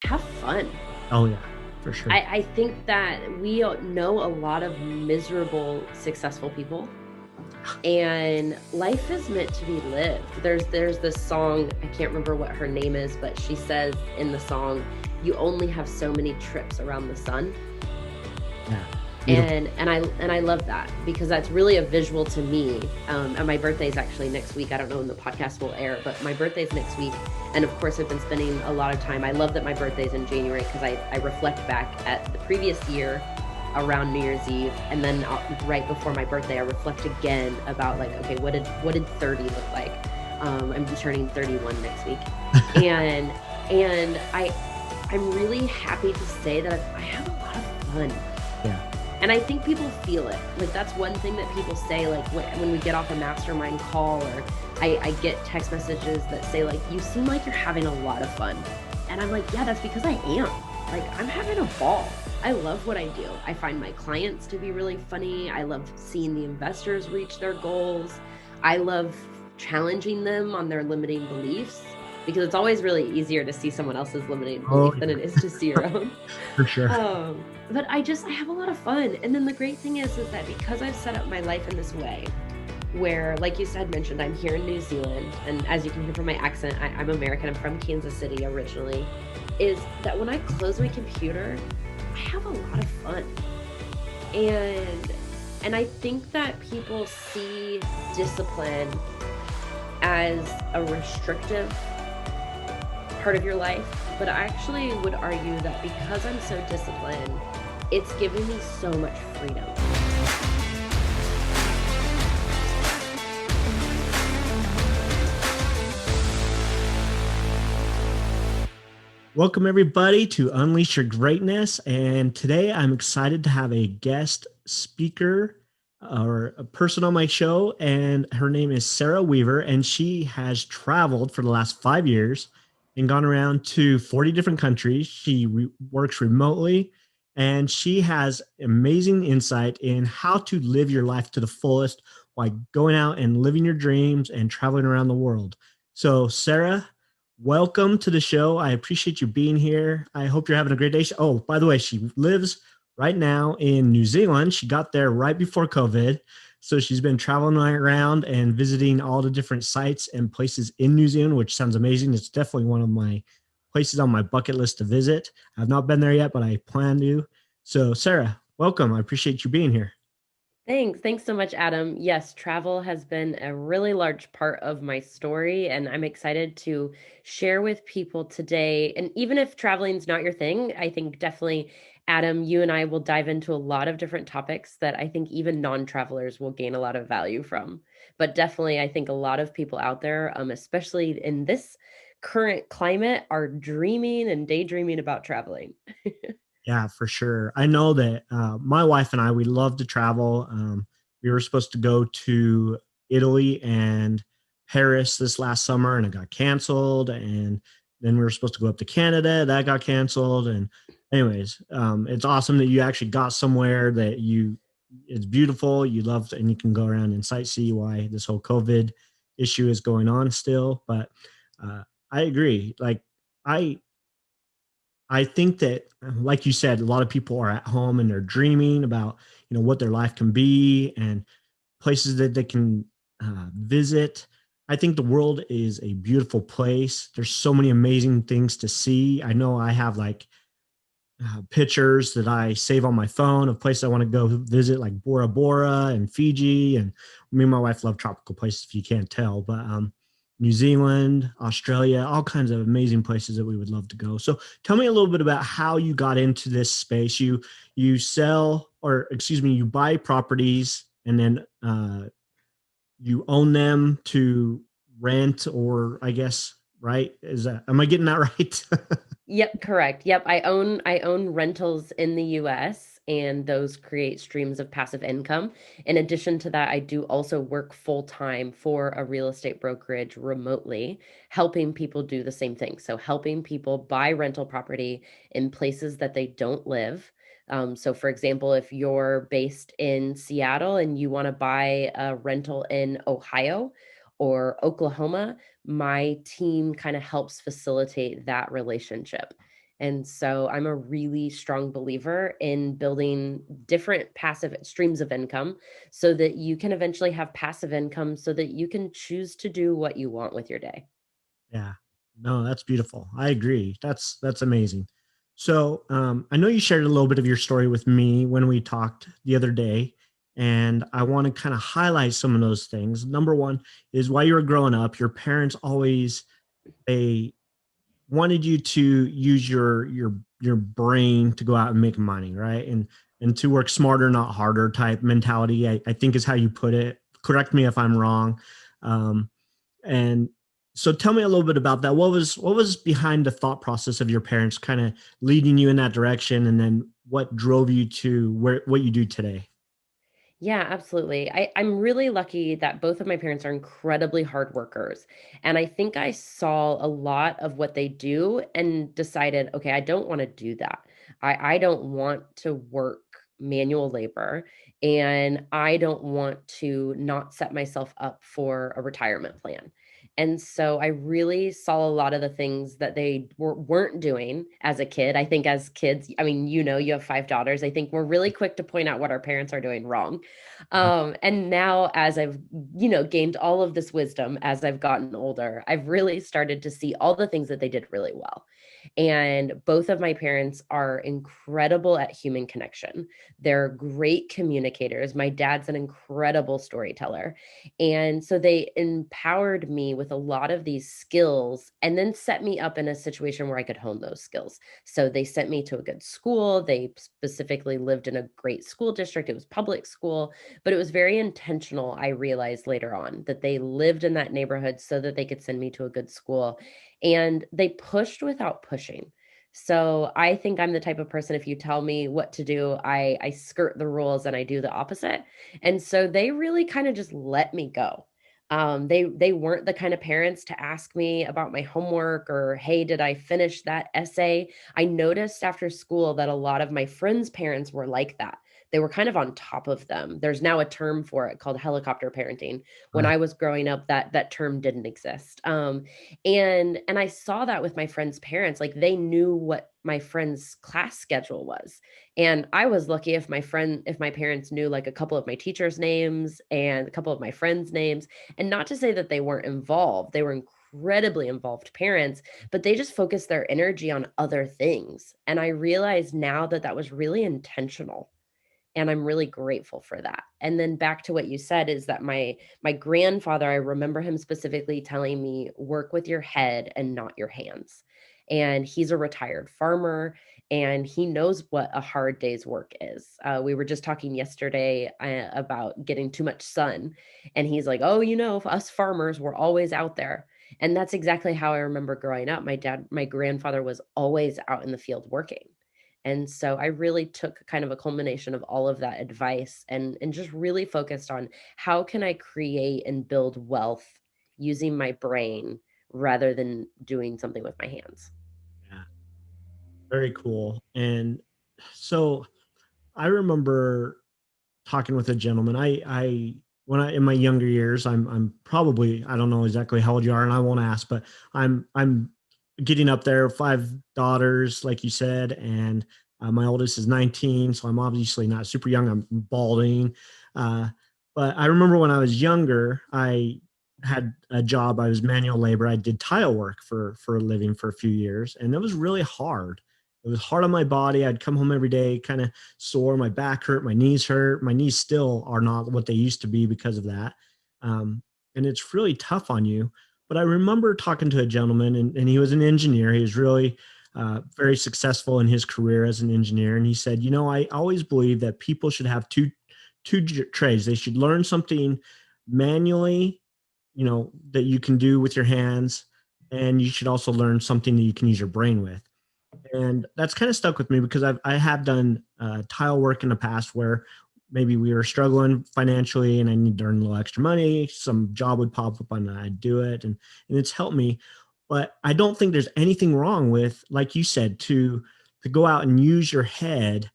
have fun. Oh yeah, for sure. I think that we know a lot of miserable, successful people, and life is meant to be lived. There's this song, I can't remember what her name is, but she says in the song, you only have so many trips around the sun. Yeah, beautiful. And I love that because that's really a visual to me. And my birthday is actually next week. I don't know when the podcast will air, but my birthday is next week. And of course, I've been spending a lot of time. I love that my birthday is in January because I reflect back at the previous year around New Year's Eve, and then right before my birthday, I reflect again about like, okay, what did 30 look like? I'm turning 31 next week, and I'm really happy to say that I have a lot of fun. Yeah. And I think people feel it. Like that's one thing that people say, like when we get off a mastermind call, or I get text messages that say like, you seem like you're having a lot of fun. And I'm like, yeah, that's because I am. Like I'm having a ball. I love what I do. I find my clients to be really funny. I love seeing the investors reach their goals. I love challenging them on their limiting beliefs because it's always really easier to see someone else's limiting Oh belief than yeah, it is to see your own. for sure. But I have a lot of fun. And then the great thing is that because I've set up my life in this way, where, like you said, mentioned, I'm here in New Zealand, and as you can hear from my accent, I'm American. I'm from Kansas City originally. Is that when I close my computer, I have a lot of fun, and I think that people see discipline as a restrictive part of your life, but I actually would argue that because I'm so disciplined, it's given me so much freedom. Welcome everybody to Unleash Your Greatness, and today I'm excited to have a guest speaker or a person on my show, and her name is Sara Weaver, and she has traveled for the last 5 years and gone around to 40 different countries. She works remotely, and she has amazing insight in how to live your life to the fullest while going out and living your dreams and traveling around the world. So, Sara, welcome to the show. I appreciate you being here. I hope you're having a great day. Oh, by the way, she lives right now in New Zealand. She got there right before COVID. So she's been traveling around and visiting all the different sites and places in New Zealand, which sounds amazing. It's definitely one of my places on my bucket list to visit. I've not been there yet, but I plan to. So, Sara, welcome. I appreciate you being here. Thanks. Thanks so much, Adam. Yes, travel has been a really large part of my story, and I'm excited to share with people today. And even if traveling's not your thing, I think definitely, Adam, you and I will dive into a lot of different topics that I think even non-travelers will gain a lot of value from. But definitely, I think a lot of people out there, especially in this current climate, are dreaming and daydreaming about traveling. Yeah, for sure. I know that my wife and I, we love to travel. We were supposed to go to Italy and Paris this last summer, and it got canceled. And then we were supposed to go up to Canada, that got canceled. And, anyways, it's awesome that you actually got somewhere that it's beautiful, you love, and you can go around and sightsee why this whole COVID issue is going on still. But uh, I agree. I, I think that, like you said, a lot of people are at home and they're dreaming about, what their life can be and places that they can visit. I think the world is a beautiful place. There's so many amazing things to see. I know I have like pictures that I save on my phone of places I want to go visit, like Bora Bora and Fiji. And me and my wife love tropical places, if you can't tell. But New Zealand, Australia, all kinds of amazing places that we would love to go. So tell me a little bit about how you got into this space. You sell, or excuse me, you buy properties and then you own them to rent, or I guess, right? Am I getting that right? Yep, correct. Yep, I own rentals in the US, and those create streams of passive income. In addition to that, I do also work full time for a real estate brokerage remotely, helping people do the same thing. So helping people buy rental property in places that they don't live. So for example, if you're based in Seattle and you want to buy a rental in Ohio or Oklahoma, my team kind of helps facilitate that relationship. And so I'm a really strong believer in building different passive streams of income so that you can eventually have passive income so that you can choose to do what you want with your day. Yeah. No, that's beautiful. I agree. That's amazing. So I know you shared a little bit of your story with me when we talked the other day, and I want to kind of highlight some of those things. Number one is while you were growing up, your parents always they wanted you to use your brain to go out and make money, right? And to work smarter, not harder type mentality. I think is how you put it. Correct me if I'm wrong. Um, and so tell me a little bit about that. What was behind the thought process of your parents kind of leading you in that direction, and then what drove you to where what you do today? Yeah, absolutely. I'm really lucky that both of my parents are incredibly hard workers. And I think I saw a lot of what they do and decided, okay, I don't want to do that. I don't want to work manual labor and I don't want to not set myself up for a retirement plan. And so I really saw a lot of the things that they weren't doing as a kid. I think as kids, I mean, you have five daughters. I think we're really quick to point out what our parents are doing wrong. And now as I've, gained all of this wisdom as I've gotten older, I've really started to see all the things that they did really well. And both of my parents are incredible at human connection. They're great communicators. My dad's an incredible storyteller. And so they empowered me with a lot of these skills and then set me up in a situation where I could hone those skills. So they sent me to a good school. They specifically lived in a great school district. It was public school, but it was very intentional. I realized later on that they lived in that neighborhood so that they could send me to a good school. And they pushed without pushing. So I think I'm the type of person, if you tell me what to do, I skirt the rules and I do the opposite. And so they really kind of just let me go. They weren't the kind of parents to ask me about my homework or, hey, did I finish that essay? I noticed after school that a lot of my friends' parents were like that. They were kind of on top of them. There's now a term for it called helicopter parenting. When Uh, I was growing up, that term didn't exist. And I saw that with my friends' parents. Like they knew what my friend's class schedule was. And I was lucky if my parents knew like a couple of my teachers' names and a couple of my friends' names. And not to say that they weren't involved. They were incredibly involved parents, but they just focused their energy on other things. And I realize now that that was really intentional, and I'm really grateful for that. And then back to what you said is that my grandfather, I remember him specifically telling me, work with your head and not your hands. And he's a retired farmer and he knows what a hard day's work is. We were just talking yesterday about getting too much sun. And he's like, oh, us farmers, we're always out there. And that's exactly how I remember growing up. My grandfather was always out in the field working. And so I really took kind of a culmination of all of that advice and just really focused on how can I create and build wealth using my brain rather than doing something with my hands. yeah, very cool. And so I remember talking with a gentleman. I when I in my younger years, I'm probably I don't know exactly how old you are, and I won't ask, but I'm getting up there. Five daughters, like you said, and my oldest is 19, so I'm obviously not super young. I'm balding, uh, but I remember when I was younger, I had a job. I was manual labor. I did tile work for a living for a few years, and it was really hard. It was hard on my body. I'd come home every day, kind of sore. My back hurt. My knees hurt. My knees still are not what they used to be because of that. And it's really tough on you. But I remember talking to a gentleman, and he was an engineer. He was really very successful in his career as an engineer. And he said, I always believe that people should have two trades. They should learn something manually, that you can do with your hands, and you should also learn something that you can use your brain with. And that's kind of stuck with me because I have done tile work in the past where maybe we were struggling financially and I need to earn a little extra money. Some job would pop up and I'd do it, and it's helped me. But I don't think there's anything wrong with, like you said, to go out and use your head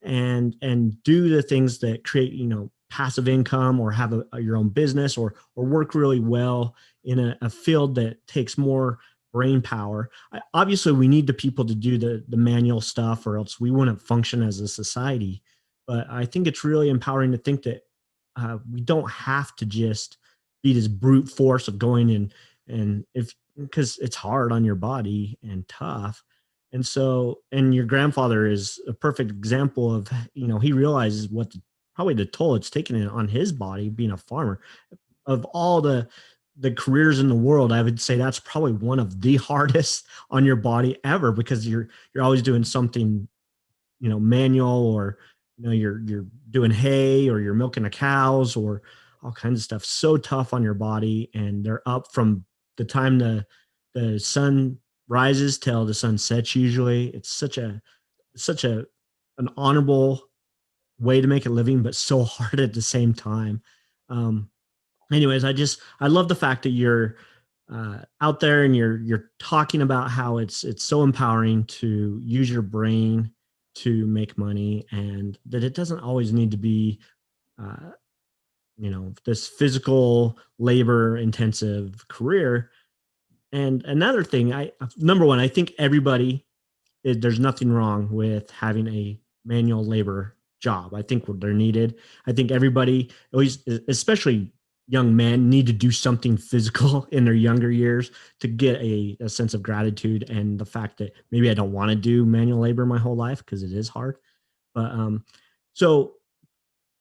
and do the things that create passive income, or have your own business, or work really well in a field that takes more brain power. Obviously, we need the people to do the manual stuff, or else we wouldn't function as a society. But I think it's really empowering to think that we don't have to just be this brute force of going and if because it's hard on your body and tough. And so, and your grandfather is a perfect example of, he realizes what probably the toll it's taken on his body being a farmer. Of all the careers in the world, I would say that's probably one of the hardest on your body ever, because you're always doing something, manual, or you're doing hay, or you're milking the cows, or all kinds of stuff. So tough on your body, and they're up from the time the sun rises till the sun sets. Usually, it's such a an honorable way to make a living, but so hard at the same time. Um, Anyways, I love the fact that you're out there and you're talking about how it's so empowering to use your brain to make money, and that it doesn't always need to be uh, this physical labor intensive career. And another thing, I number one, I think there's nothing wrong with having a manual labor job. I think they're needed. I think everybody, at least especially young men, need to do something physical in their younger years to get a sense of gratitude, and the fact that maybe I don't want to do manual labor my whole life because it is hard. But so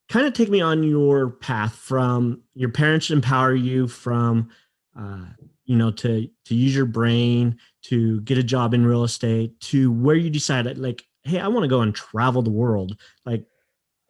kind of take me on your path from your parents empower you from uh, to use your brain to get a job in real estate, to where you decided, like, hey, I want to go and travel the world, like,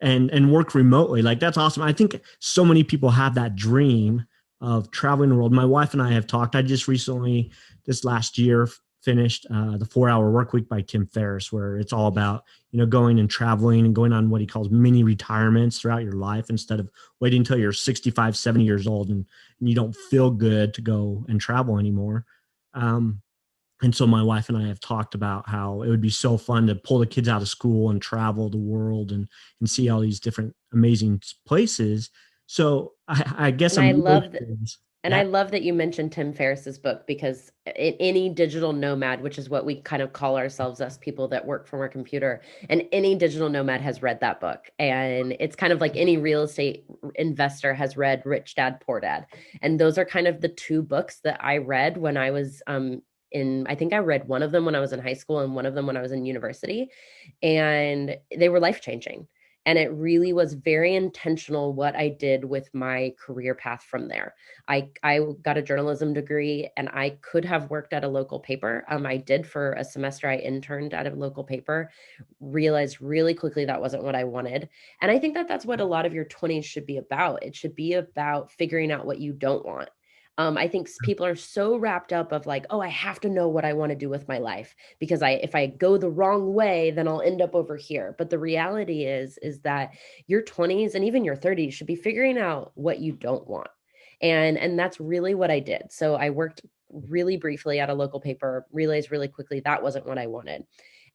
and work remotely. Like, that's awesome. I think so many people have that dream of traveling the world. My wife and I have talked. I just recently, this last year, finished the 4 Hour Work Week by Tim Ferriss, where it's all about going and traveling and going on what he calls mini retirements throughout your life, instead of waiting until you're 65, 70 years old and you don't feel good to go and travel anymore. Um, and so my wife and I have talked about how it would be so fun to pull the kids out of school and travel the world and see all these different amazing places. So I guess And I I'm really love that. curious. And I Yeah. love that you mentioned Tim Ferriss's book, because any digital nomad, which is what we kind of call ourselves, us people that work from our computer, and any digital nomad has read that book. And it's kind of like any real estate investor has read Rich Dad, Poor Dad. And those are kind of the two books that I read when I was I think I read one of them when I was in high school and one of them when I was in university. And they were life changing. And it really was very intentional what I did with my career path from there. I got a journalism degree, and I could have worked at a local paper. I did for a semester. I interned at a local paper, realized really quickly that wasn't what I wanted. And I think that that's what a lot of your 20s should be about. It should be about figuring out what you don't want. I think people are so wrapped up of like, oh, I have to know what I want to do with my life, because if I go the wrong way, then I'll end up over here. But the reality is that your 20s and even your 30s should be figuring out what you don't want. And that's really what I did. So I worked really briefly at a local paper, realized really quickly that wasn't what I wanted.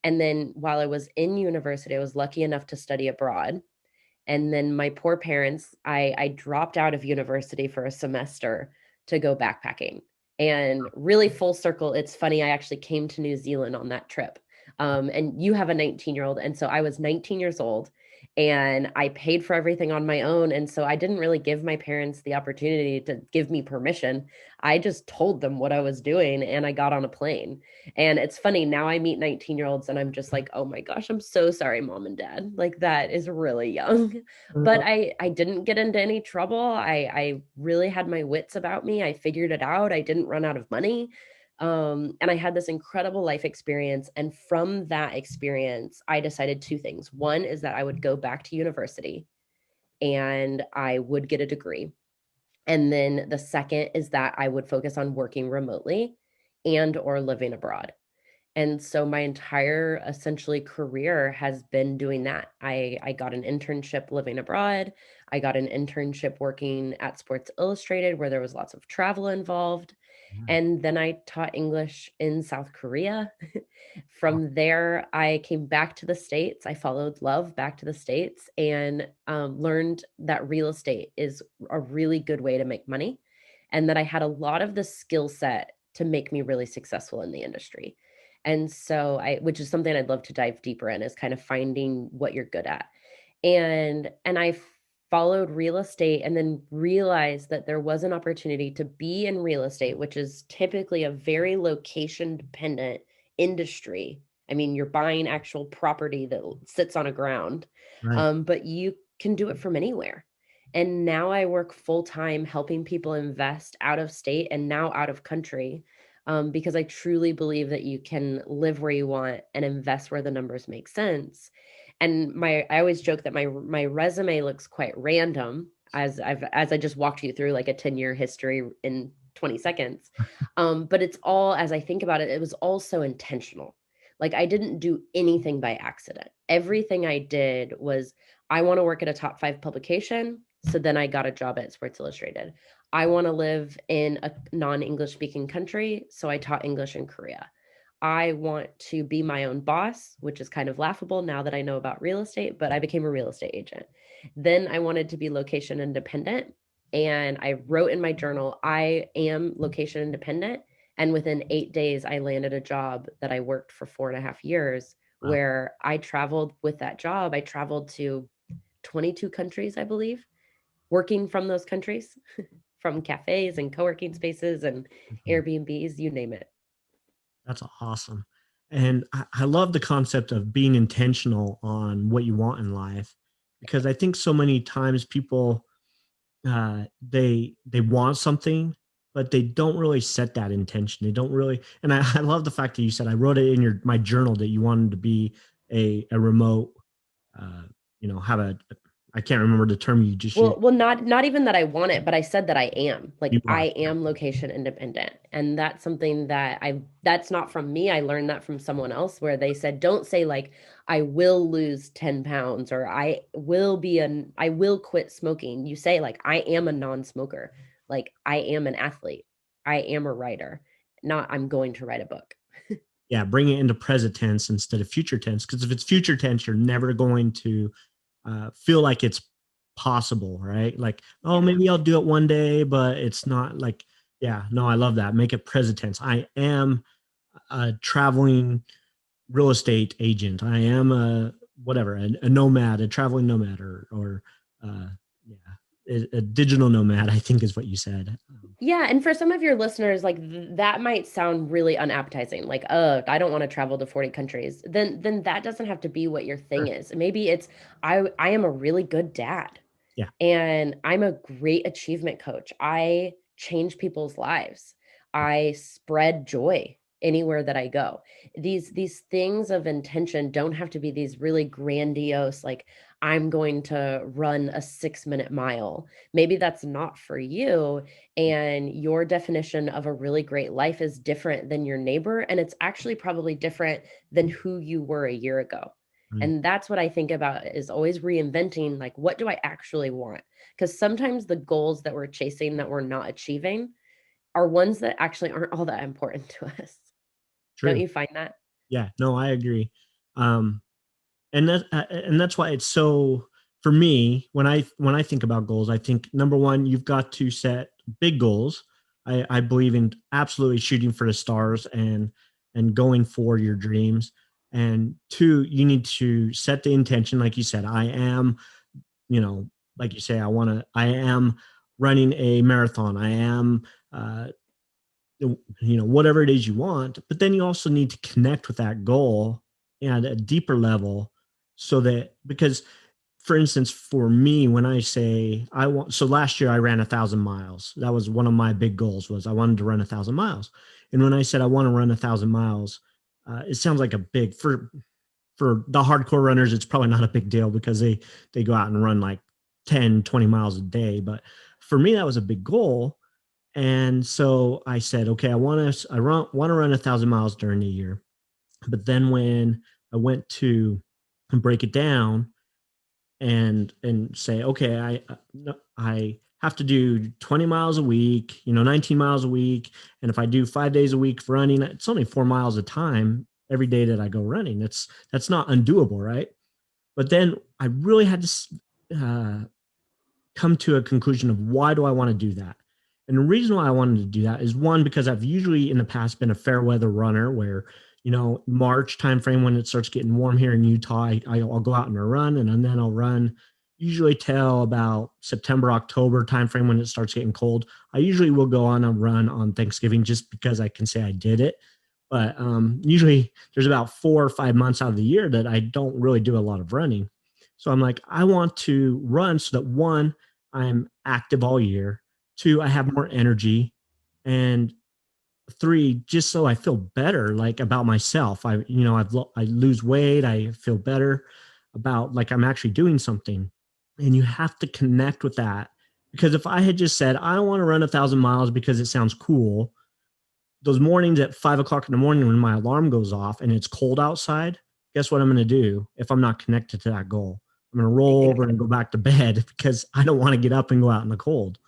And then while I was in university, I was lucky enough to study abroad. And then my poor parents, I dropped out of university for a semester to go backpacking. And really full circle, it's funny, I actually came to New Zealand on that trip. And you have a 19-year-old. And so I was 19 years old and I paid for everything on my own. And so I didn't really give my parents the opportunity to give me permission. I just told them what I was doing and I got on a plane. And it's funny, now I meet 19-year-olds and I'm just like, oh my gosh, I'm so sorry, mom and dad. Like, that is really young. But I didn't get into any trouble. I really had my wits about me. I figured it out. I didn't run out of money. And I had this incredible life experience. And from that experience, I decided two things. One is that I would go back to university and I would get a degree. And then the second is that I would focus on working remotely and or living abroad. And so my entire essentially career has been doing that. I got an internship living abroad. I got an internship working at Sports Illustrated where there was lots of travel involved. And then I taught English in South Korea. From there, I came back to the States. I followed love back to the States and learned that real estate is a really good way to make money, and that I had a lot of the skill set to make me really successful in the industry. And so which is something I'd love to dive deeper in, is kind of finding what you're good at. And I followed real estate and then realized that there was an opportunity to be in real estate, which is typically a very location dependent industry. I mean, you're buying actual property that sits on a ground, Right. but you can do it from anywhere. And now I work full time helping people invest out of state and now out of country, because I truly believe that you can live where you want and invest where the numbers make sense. And I always joke that my resume looks quite random, as I just walked you through like a 10-year history in 20 seconds. But it's all, as I think about it, it was all so intentional. Like I didn't do anything by accident. Everything I did was, I want to work at a top 5 publication. So then I got a job at Sports Illustrated. I want to live in a non-English speaking country. So I taught English in Korea. I want to be my own boss, which is kind of laughable now that I know about real estate, but I became a real estate agent. Then I wanted to be location independent. And I wrote in my journal, I am location independent. And within 8 days, I landed a job that I worked for 4.5 years, Wow. where I traveled with that job. I traveled to 22 countries, I believe, working from those countries, from cafes and co-working spaces and Mhm. Airbnbs, you name it. That's awesome. And I love the concept of being intentional on what you want in life, because I think so many times people they want something, but they don't really set that intention. They don't really, and I love the fact that you said, I wrote it in your my journal that you wanted to be a remote, uh, have a, I can't remember the term you just used. Well, not even that I want it, but I said that I am. You Like are. I am location independent. And that's something that's not from me. I learned that from someone else, where they said, don't say like I will lose 10 pounds, or I will quit smoking. You say like I am a non-smoker. Like I am an athlete. I am a writer. Not I'm going to write a book. Yeah, bring it into present tense instead of future tense, because if it's future tense, you're never going to feel like it's possible, right? Like, oh, Yeah. maybe I'll do it one day, but it's not like, yeah, no, I love that. Make it present tense. I am a traveling real estate agent. I am a whatever, a nomad, a traveling nomad, or yeah, a digital nomad, I think is what you said. Yeah, and for some of your listeners, like that might sound really unappetizing. Like, I don't want to travel to 40 countries. Then that doesn't have to be what your thing Sure. is. Maybe it's I am a really good dad. Yeah. And I'm a great achievement coach. I change people's lives. I spread joy anywhere that I go. These things of intention don't have to be these really grandiose, like I'm going to run a 6-minute mile. Maybe that's not for you. And your definition of a really great life is different than your neighbor. And it's actually probably different than who you were a year ago. Right. And that's what I think about, is always reinventing, like, what do I actually want? Because sometimes the goals that we're chasing that we're not achieving are ones that actually aren't all that important to us. Don't True. you find that? Yeah. No, I agree. Um, and that's why it's so, for me, when I think about goals, I think number one, you've got to set big goals. I believe in absolutely shooting for the stars and going for your dreams. And two, you need to set the intention, like you said. I am, you know like you say, I am running a marathon. I am, uh whatever it is you want. But then you also need to connect with that goal at a deeper level, so that, because, for instance, for me, when I say I want, so last year I ran 1,000 miles. That was one of my big goals, was I wanted to run 1,000 miles. And when I said I want to run 1,000 miles, it sounds like a big, for the hardcore runners, it's probably not a big deal, because they go out and run like 10, 20 miles a day. But for me, that was a big goal. And so I said, okay, want to run 1,000 miles during the year. But then when I went to break it down and say, okay, no, I have to do 20 miles a week, 19 miles a week. And if I do 5 days a week for running, it's only 4 miles a time every day that I go running. That's not undoable, right? But then I really had to come to a conclusion of, why do I want to do that? And the reason why I wanted to do that is one, because I've usually in the past been a fair weather runner where, March timeframe when it starts getting warm here in Utah, I'll go out on a run and then I'll run usually till about September, October timeframe when it starts getting cold. I usually will go on a run on Thanksgiving just because I can say I did it. But usually there's about 4 or 5 months out of the year that I don't really do a lot of running. So I'm like, I want to run so that one, I'm active all year. Two, I have more energy. And three, just so I feel better, like about myself. I lose weight. I feel better about like I'm actually doing something. And you have to connect with that. Because if I had just said, I don't want to run 1,000 miles because it sounds cool, those mornings at 5 o'clock in the morning when my alarm goes off and it's cold outside, guess what I'm going to do if I'm not connected to that goal? I'm going to roll over and go back to bed because I don't want to get up and go out in the cold.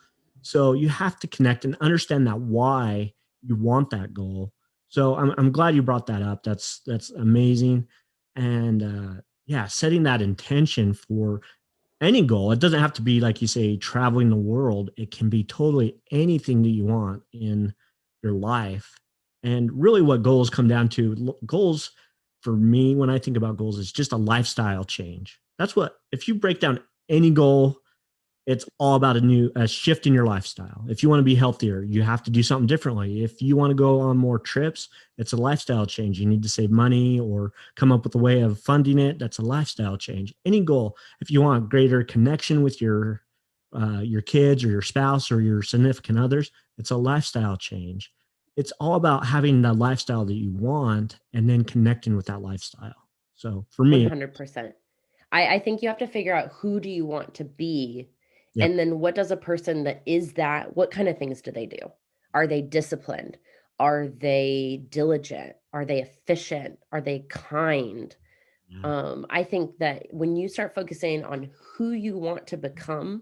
So you have to connect and understand that why you want that goal. So I'm glad you brought that up. That's amazing. And yeah, setting that intention for any goal. It doesn't have to be like you say, traveling the world. It can be totally anything that you want in your life. And really, what goals come down to, goals for me, when I think about goals, is just a lifestyle change. That's what, if you break down any goal, it's all about a shift in your lifestyle. If you want to be healthier, you have to do something differently. If you want to go on more trips, it's a lifestyle change. You need to save money or come up with a way of funding it. That's a lifestyle change. Any goal, if you want greater connection with your kids or your spouse or your significant others, it's a lifestyle change. It's all about having the lifestyle that you want and then connecting with that lifestyle. So for me, 100%. I think you have to figure out who do you want to be, yep, and then what does a person that is that, what kind of things do they do? Are they disciplined? Are they diligent? Are they efficient? Are they kind? yeah, I think that when you start focusing on who you want to become,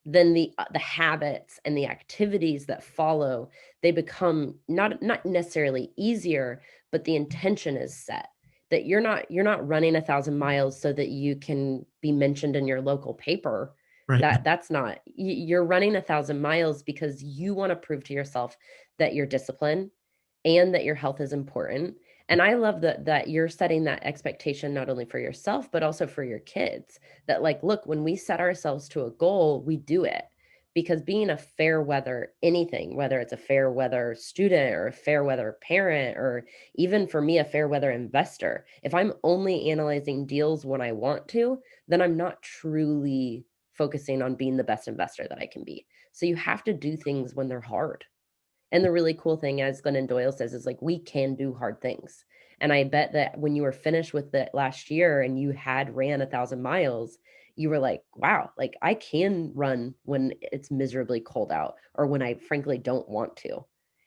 then the habits and the activities that follow, they become not necessarily easier, but the intention is set that you're not running 1,000 miles so that you can be mentioned in your local paper. right, That's not, you're running 1,000 miles because you want to prove to yourself that you're disciplined and that your health is important. And I love that you're setting that expectation not only for yourself but also for your kids, that like, look, when we set ourselves to a goal, we do it. Because being a fair weather anything, whether it's a fair weather student or a fair weather parent, or even for me a fair weather investor, if I'm only analyzing deals when I want to, then I'm not truly focusing on being the best investor that I can be. So you have to do things when they're hard. And the really cool thing, as Glennon Doyle says, is like we can do hard things. And I bet that when you were finished with it last year and you had ran 1,000 miles, you were like, wow, like I can run when it's miserably cold out or when I frankly don't want to.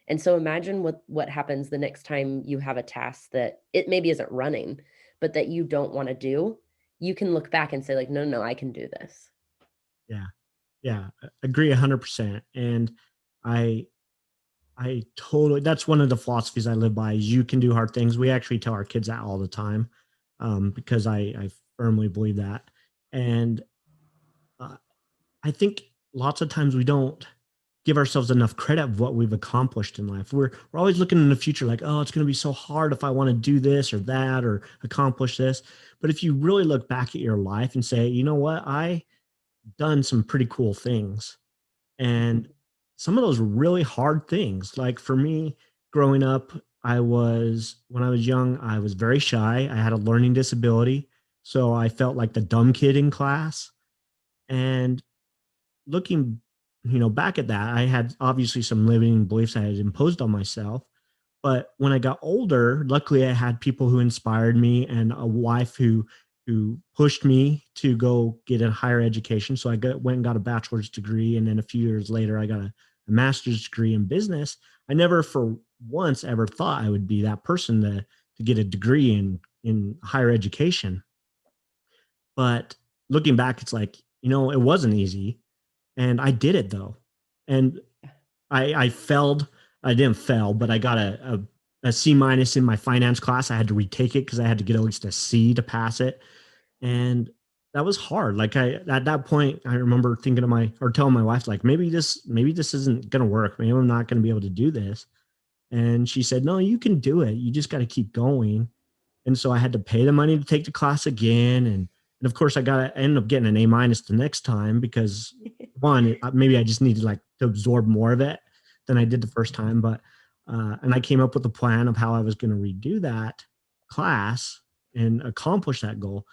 And so imagine what happens the next time you have a task that it maybe isn't running, but that you don't want to do. You can look back and say, like, no, no, I can do this. yeah, yeah, agree 100%. And I I totally, that's one of the philosophies I live by is you can do hard things. We actually tell our kids that all the time, because I firmly believe that. And uh, I think lots of times we don't give ourselves enough credit of what we've accomplished in life. We're always looking in the future like, oh, it's going to be so hard if I want to do this or that or accomplish this. But if you really look back at your life and say, you know what, I done some pretty cool things. And some of those were really hard things. Like for me, growing up, when I was young, I was very shy. I had a learning disability. So I felt like the dumb kid in class. And looking, back at that, I had obviously some limiting beliefs I had imposed on myself. But when I got older, luckily I had people who inspired me and a wife who pushed me to go get a higher education. So went and got a bachelor's degree, and then a few years later I got a master's degree in business. I never for once ever thought I would be that person to get a degree in higher education. But looking back, it's like, it wasn't easy. And I did it though. And I failed. I didn't fail, but I got a C minus in my finance class. I had to retake it because I had to get at least a C to pass it. And that was hard. Like I at that point, I remember thinking to my or telling my wife, like maybe this isn't gonna work. Maybe I'm not gonna be able to do this. And she said, no, you can do it. You just got to keep going. And so I had to pay the money to take the class again. And of course I ended up getting an A minus the next time because one, maybe I just needed like to absorb more of it than I did the first time. But, and I came up with a plan of how I was going to redo that class and accomplish that goal.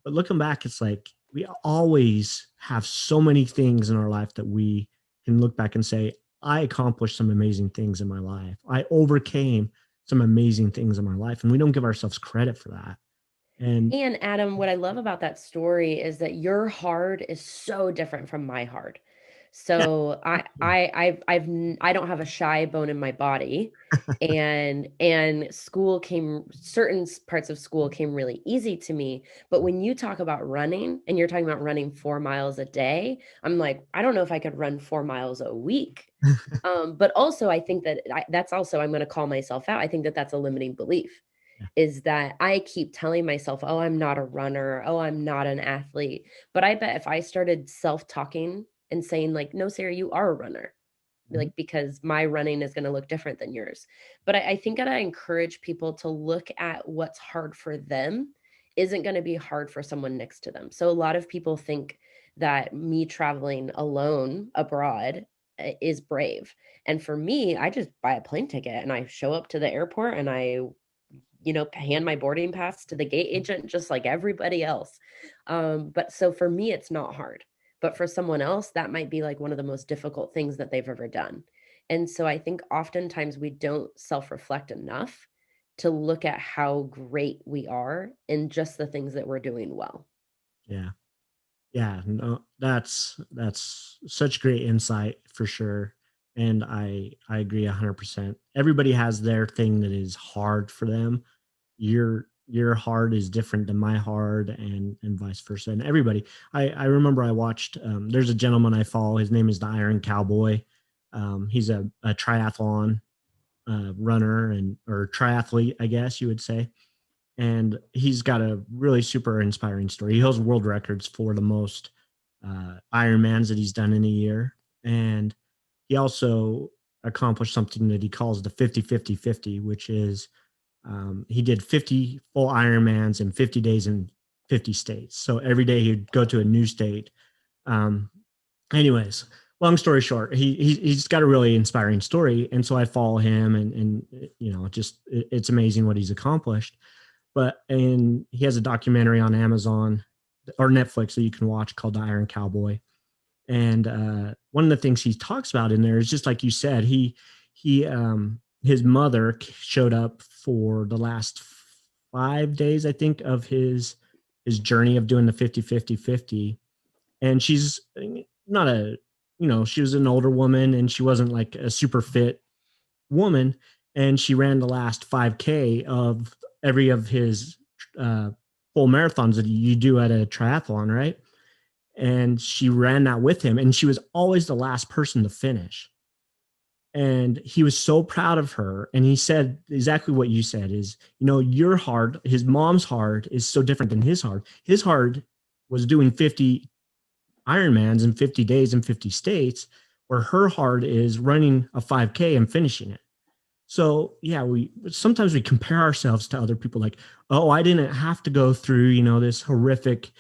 But looking back, it's like we always have so many things in our life that we can look back and say, I accomplished some amazing things in my life. I overcame some amazing things in my life. And we don't give ourselves credit for that. And And Adam, what I love about that story is that your hard is so different from my hard. yeah, So I don't have a shy bone in my body, and school came certain parts of school came really easy to me. But when you talk about running and you're talking about running 4 miles a day, I'm like, I don't know if I could run 4 miles a week. But also I think that that's also I'm going to call myself out. I think that that's a limiting belief yeah, is that I keep telling myself, "Oh, I'm not a runner. Oh, I'm not an athlete." But I bet if I started self-talking and saying like, "No, Sarah, you are a runner." mhm, Like, because my running is going to look different than yours. But I think that I encourage people to look at what's hard for them isn't going to be hard for someone next to them. So a lot of people think that me traveling alone abroad is brave. And for me, I just buy a plane ticket and I show up to the airport and hand my boarding pass to the gate agent just like everybody else. But so for me, it's not hard. But for someone else, that might be like one of the most difficult things that they've ever done. And so I think oftentimes we don't self reflect enough to look at how great we are in just the things that we're doing well. yeah, yeah. No, that's such great insight for sure. And I agree 100%. Everybody has their thing that is hard for them. Your heart is different than my heart and vice versa, and everybody. I remember I watched there's a gentleman I follow. His name is the Iron Cowboy. He's a triathlon runner and or triathlete, I guess you would say. And he's got a really super inspiring story. He holds world records for the most Ironmans that he's done in a year. And he also accomplished something that he calls the 50-50-50, which is he did 50 full Ironmans in 50 days in 50 states. So every day he'd go to a new state. Um, anyways, long story short, he's got a really inspiring story, and so I follow him, and just it's amazing what he's accomplished. And he has a documentary on Amazon or Netflix that you can watch called The Iron Cowboy. And one of the things he talks about in there is just like you said, his mother showed up for the last 5 days, I think, of his journey of doing the 50-50-50. And she's not a, she was an older woman and she wasn't like a super fit woman. And she ran the last 5K of every of his uh, full marathons that you do at a triathlon, right? And she ran that with him, and she was always the last person to finish. And he was so proud of her, and he said exactly what you said is, your heart, his mom's heart is so different than his heart was doing 50 Ironmans in 50 days in 50 states, where her heart is running a 5K and finishing it. So yeah, we sometimes we compare ourselves to other people, like, oh, I didn't have to go through, this horrific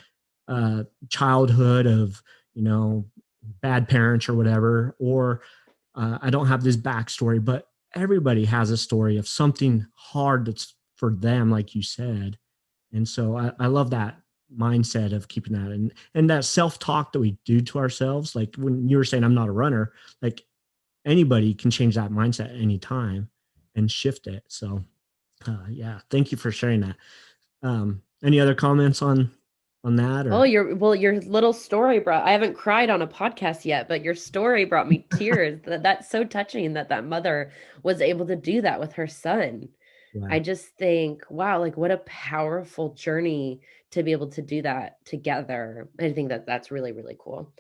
childhood of, bad parents or whatever, or I don't have this backstory. But everybody has a story of something hard that's for them, like you said. And so I love that mindset of keeping that, and that self-talk that we do to ourselves. Like when you were saying, I'm not a runner, like anybody can change that mindset anytime and shift it. So yeah, thank you for sharing that. Any other comments on that Oh, or? your little story brought I haven't cried on a podcast yet, but your story brought me tears. That's so touching that that mother was able to do that with her son. Yeah, I just think, wow, like what a powerful journey to be able to do that together. I think that that's really, really cool.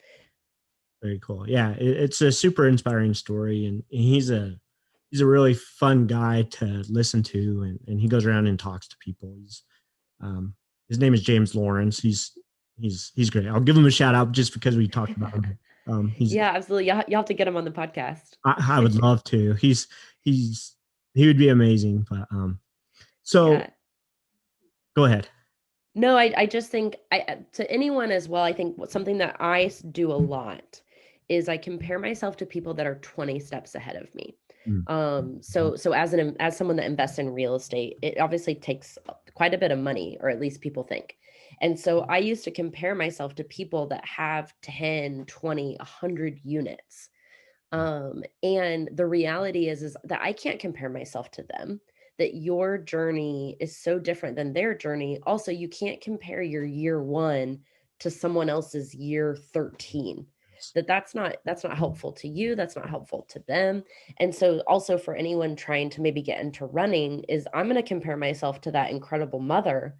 very cool. Yeah, it's a super inspiring story, and he's a really fun guy to listen to, and he goes around and talks to people. Um, his name is James Lawrence. He's great. I'll give him a shout out just because we talked about him. He's Yeah, absolutely. You'll have to get him on the podcast. I would love to. He's he would be amazing. But so Yeah. go ahead. No, I just think to anyone as well, I think something that do a lot is I compare myself to people that are 20 steps ahead of me. Mm, So as someone that invests in real estate, it obviously takes quite a bit of money, or at least people think. And so I used to compare myself to people that have 10, 20, 100 units. And the reality is that I can't compare myself to them, that your journey is so different than their journey. Also, you can't compare your year 1 to someone else's year 13. That's not helpful to you, that's not helpful to them. And so also for anyone trying to maybe get into running is I'm going to compare myself to that incredible mother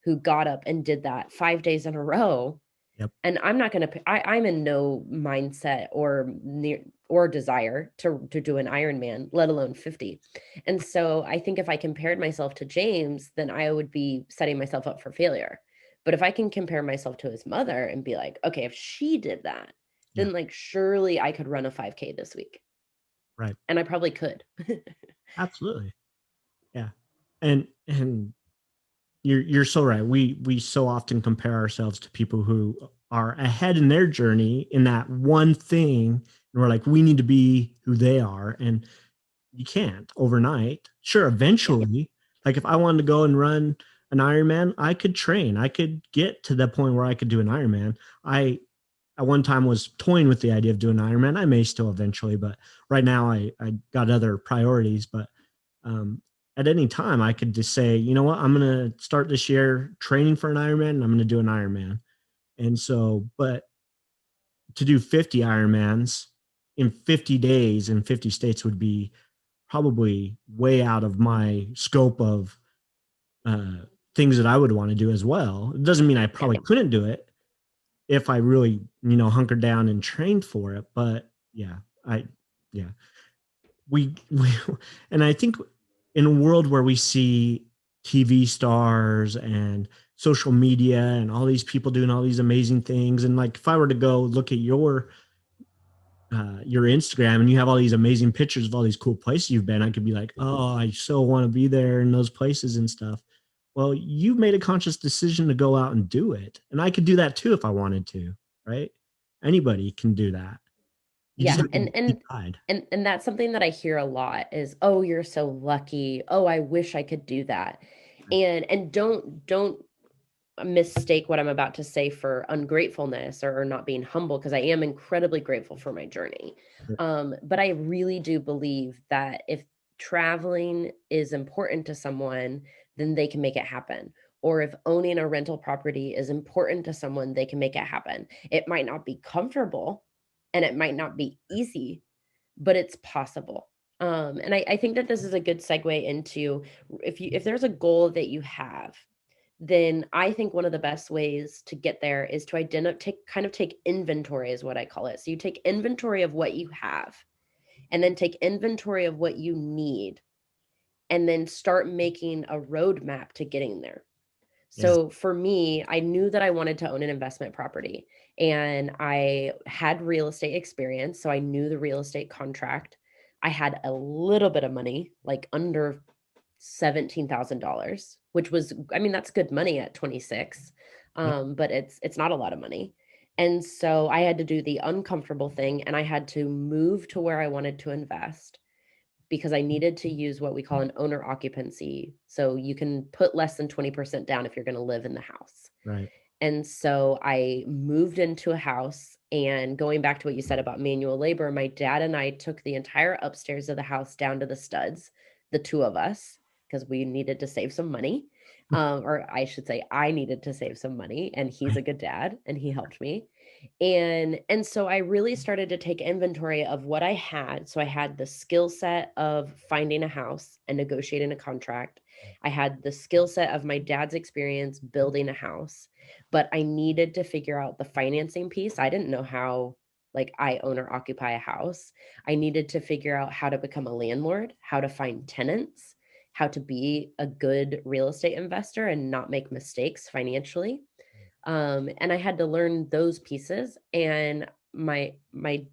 who got up and did that 5 days in a row, Yep. and I'm not going to I'm in no mindset or desire to do an Ironman, let alone 50. And so I think if I compared myself to James, then I would be setting myself up for failure. But if I can compare myself to his mother and be like, okay, if she did that, Yeah. then like surely I could run a 5K this week. Right. And I probably could. Absolutely. Yeah. And you're so right. We so often compare ourselves to people who are ahead in their journey in that one thing, and we're like, we need to be who they are, and you can't overnight. Sure, Yeah. eventually, like if I wanted to go and run an Ironman, I could train. I could get to the point where I could do an Ironman. I at one time was toying with the idea of doing Ironman. I may still eventually, but right now I got other priorities. But um, at any time, I could just say, you know what, I'm going to start this year training for an Ironman, and I'm going to do an Ironman. And so, but to do 50 Ironmans in 50 days in 50 states would be probably way out of my scope of uh, things that I would want to do as well. It doesn't mean I Yeah. probably couldn't do it if I really, hunkered down and trained for it. But yeah, yeah, we and I think in a world where we see TV stars and social media and all these people doing all these amazing things, and like if I were to go look at your Instagram and you have all these amazing pictures of all these cool places you've been, I could be like, oh, I so want to be there in those places and stuff. Well, you made a conscious decision to go out and do it. And I could do that too if I wanted to, right? Anybody can do that. You just Yeah, have to keep guide. and that's something that I hear a lot is, "Oh, you're so lucky. Oh, I wish I could do that." And don't mistake what I'm about to say for ungratefulness or not being humble, because I am incredibly grateful for my journey. But I really do believe that if traveling is important to someone, then they can make it happen. Or if owning a rental property is important to someone, they can make it happen. It might not be comfortable and it might not be easy, but it's possible. And I think that this is a good segue into if there's a goal that you have, then I think one of the best ways to get there is to take inventory is what I call it. So you take inventory of what you have, and then take inventory of what you need, and then start making a roadmap to getting there. Yeah. So for me, I knew that I wanted to own an investment property, and I had real estate experience. So I knew the real estate contract. I had a little bit of money, like under $17,000, which was, I mean, that's good money at 26. Yep. But it's not a lot of money. And so I had to do the uncomfortable thing, and I had to move to where I wanted to invest because I needed to use what we call an owner occupancy. So you can put less than 20% down if you're going to live in the house. Right. And so I moved into a house, and going back to what you said about manual labor, my dad and I took the entire upstairs of the house down to the studs, the two of us, because we needed to save some money. Or I should say, I needed to save some money, and he's a Right. good dad and he helped me. And so I really started to take inventory of what I had. So I had the skill set of finding a house and negotiating a contract. I had the skill set of my dad's experience building a house, but I needed to figure out the financing piece. I didn't know how, like, I own or occupy a house. I needed to figure out how to become a landlord, how to find tenants, how to be a good real estate investor and not make mistakes financially. And I had to learn those pieces. And my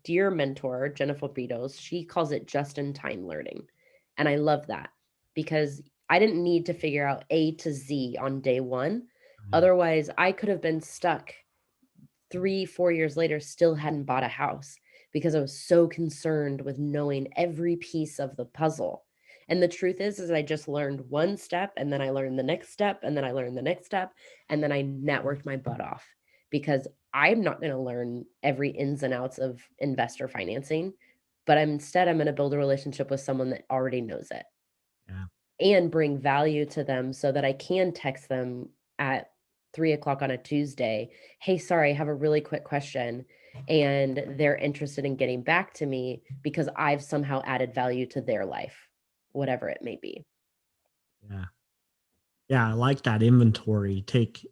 dear mentor, Jennifer Beatles, she calls it just-in-time learning. And I love that because I didn't need to figure out A to Z on day one. Right. Otherwise, I could have been stuck 3, 4 years later, still hadn't bought a house because I was so concerned with knowing every piece of the puzzle. And the truth is I just learned one step and then I learned the next step and then I learned the next step and then I networked my butt off because I'm not going to learn every ins and outs of investor financing, but I'm going to build a relationship with someone that already knows it Yeah. and bring value to them so that I can text them at 3 o'clock on a Tuesday. Hey, sorry, I have a really quick question. And they're interested in getting back to me because I've somehow added value to their life, whatever it may be. Yeah. Yeah, I like that inventory. Take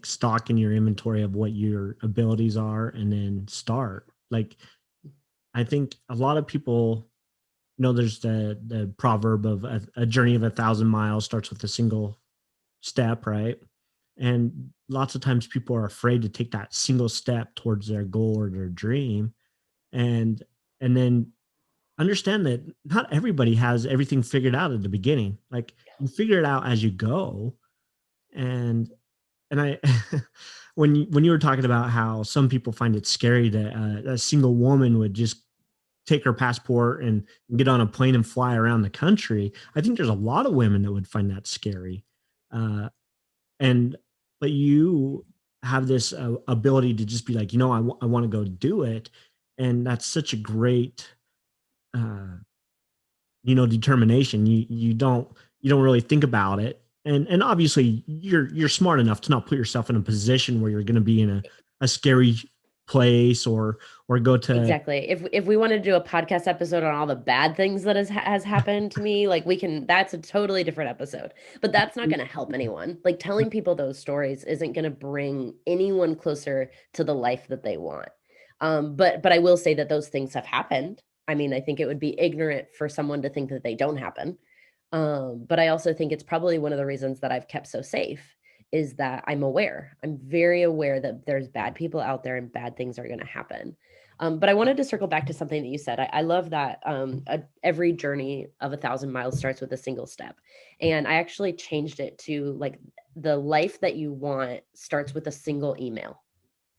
stock in your inventory of what your abilities are and then start. Like I think a lot of people there's the proverb of a journey of 1,000 miles starts with a single step, right? And lots of times people are afraid to take that single step towards their goal or their dream. And and then understand that not everybody has everything figured out at the beginning. Like you figure it out as you go. And I when you were talking about how some people find it scary that a single woman would just take her passport and get on a plane and fly around the country. I think there's a lot of women that would find that scary. Uh, and but you have this ability to just be like, I want to go do it, and that's such a great, uh, determination. You don't really think about it, and obviously you're smart enough to not put yourself in a position where you're going to be in a scary place or go to. Exactly. If we want to do a podcast episode on all the bad things that has happened to me, like we can, that's a totally different episode. But that's not going to help anyone. Like telling people those stories isn't going to bring anyone closer to the life that they want. But I will say that those things have happened. I mean, I think it would be ignorant for someone to think that they don't happen. But I also think it's probably one of the reasons that I've kept so safe is that I'm aware. I'm very aware that there's bad people out there and bad things are going to happen. But I wanted to circle back to something that you said. I love that every journey of 1,000 miles starts with a single step. And I actually changed it to like the life that you want starts with a single email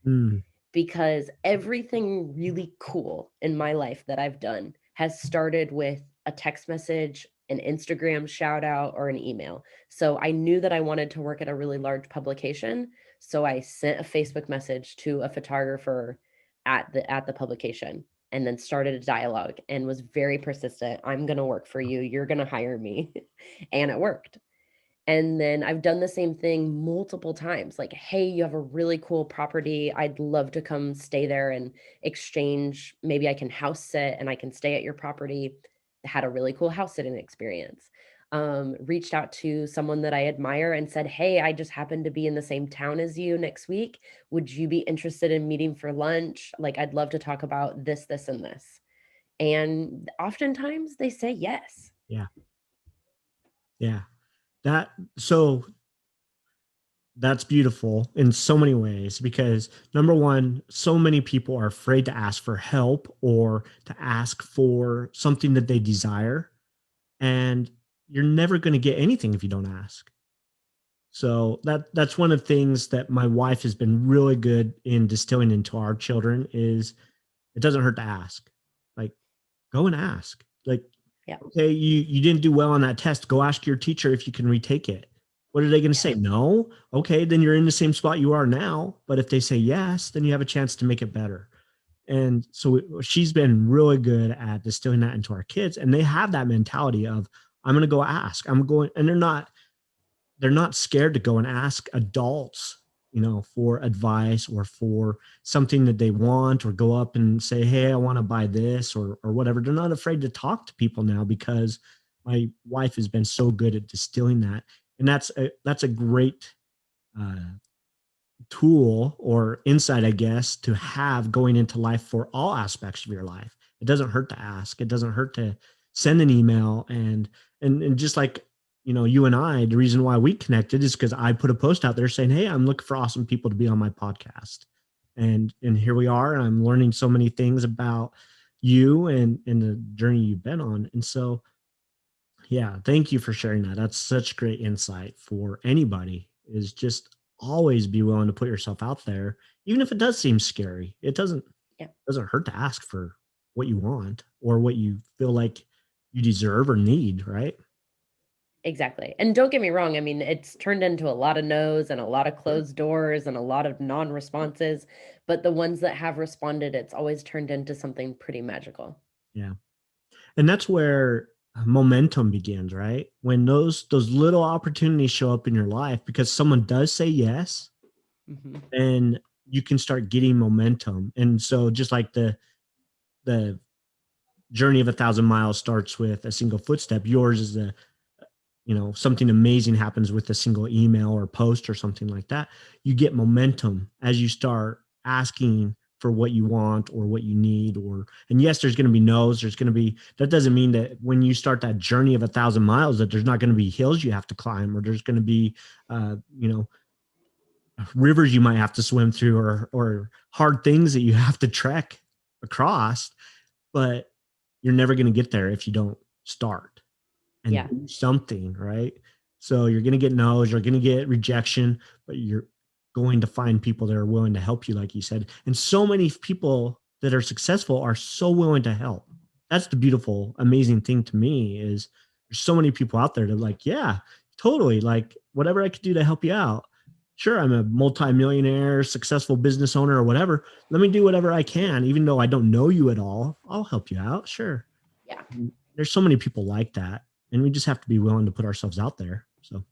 Mm, because everything really cool in my life that I've done has started with a text message, an Instagram shout out, or an email. So I knew that I wanted to work at a really large publication. So I sent a Facebook message to a photographer at the publication and then started a dialogue and was very persistent. I'm going to work for you. You're going to hire me. And it worked. And then I've done the same thing multiple times. Like, hey, you have a really cool property. I'd love to come stay there and exchange. Maybe I can house sit and I can stay at your property. Had a really cool house sitting experience. Reached out to someone that I admire and said, hey, I just happen to be in the same town as you next week. Would you be interested in meeting for lunch? Like, I'd love to talk about this, this, and this. And oftentimes they say yes. yeah, yeah. That so that's beautiful in so many ways because number one, so many people are afraid to ask for help or to ask for something that they desire. And you're never going to get anything if you don't ask. So that's one of the things that my wife has been really good in distilling into our children is it doesn't hurt to ask. Like go and ask. Like, Yeah. okay, you didn't do well on that test. Go ask your teacher if you can retake it. What are they going to say? Yes. No. Okay, then you're in the same spot you are now. But if they say yes, then you have a chance to make it better. And so she's been really good at distilling that into our kids, and they have that mentality of I'm going to go ask. I'm going, and they're not scared to go and ask adults, for advice or for something that they want, or go up and say, hey, I want to buy this or whatever. They're not afraid to talk to people now because my wife has been so good at distilling that. And that's a great uh, tool or insight, I guess, to have going into life for all aspects of your life. It doesn't hurt to ask. It doesn't hurt to send an email and just like you and I, the reason why we connected is because I put a post out there saying, "Hey, I'm looking for awesome people to be on my podcast," and here we are. And I'm learning so many things about you and the journey you've been on. And so, yeah, thank you for sharing that. That's such great insight for anybody. Is just always be willing to put yourself out there, even if it does seem scary. It Yeah. doesn't hurt to ask for what you want or what you feel like you deserve or need, right? Exactly. And don't get me wrong, I mean, it's turned into a lot of no's and a lot of Sure. closed doors and a lot of non-responses, but the ones that have responded, it's always turned into something pretty magical. Yeah. And that's where momentum begins, right? When those little opportunities show up in your life because someone does say yes, Mhm. then you can start getting momentum. And so just like the journey of 1,000 miles starts with a single footstep, yours is something amazing happens with a single email or post or something like that. You get momentum as you start asking for what you want or what you need. And yes, there's going to be no's. That doesn't mean that when you start that journey of 1,000 miles that there's not going to be hills you have to climb, or there's going to be uh you know rivers you might have to swim through, or hard things that you have to trek across. But you're never going to get there if you don't start and Yeah. do something, right? So you're going to get no's, you're going to get rejection, but you're going to find people that are willing to help you, like you said. And so many people that are successful are so willing to help. That's the beautiful, amazing thing to me is there's so many people out there that are like, yeah, totally. Like whatever I could do to help you out. Sure, I'm a multimillionaire, successful business owner or whatever. Let me do whatever I can, even though I don't know you at all. I'll help you out. Sure. Yeah. There's so many people like that, and we just have to be willing to put ourselves out there. So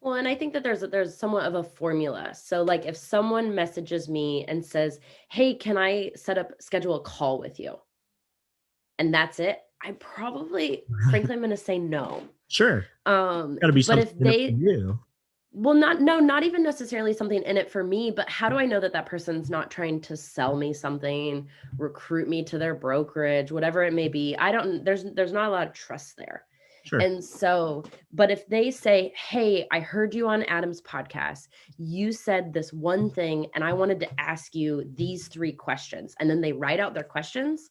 Well, and I think that there's somewhat of a formula. So like if someone messages me and says, "Hey, can I schedule a call with you?" And that's it, I probably frankly I'm going to say no. sure, got to be But something if in it for they you. well, not no, not even necessarily something in it for me, but how do I know that that person's not trying to sell me something, recruit me to their brokerage, whatever it may be? I don't there's not a lot of trust there. Sure. And so, but if they say, "Hey, I heard you on Adam's podcast. You said this one thing and I wanted to ask you these 3 questions." And then they write out their questions,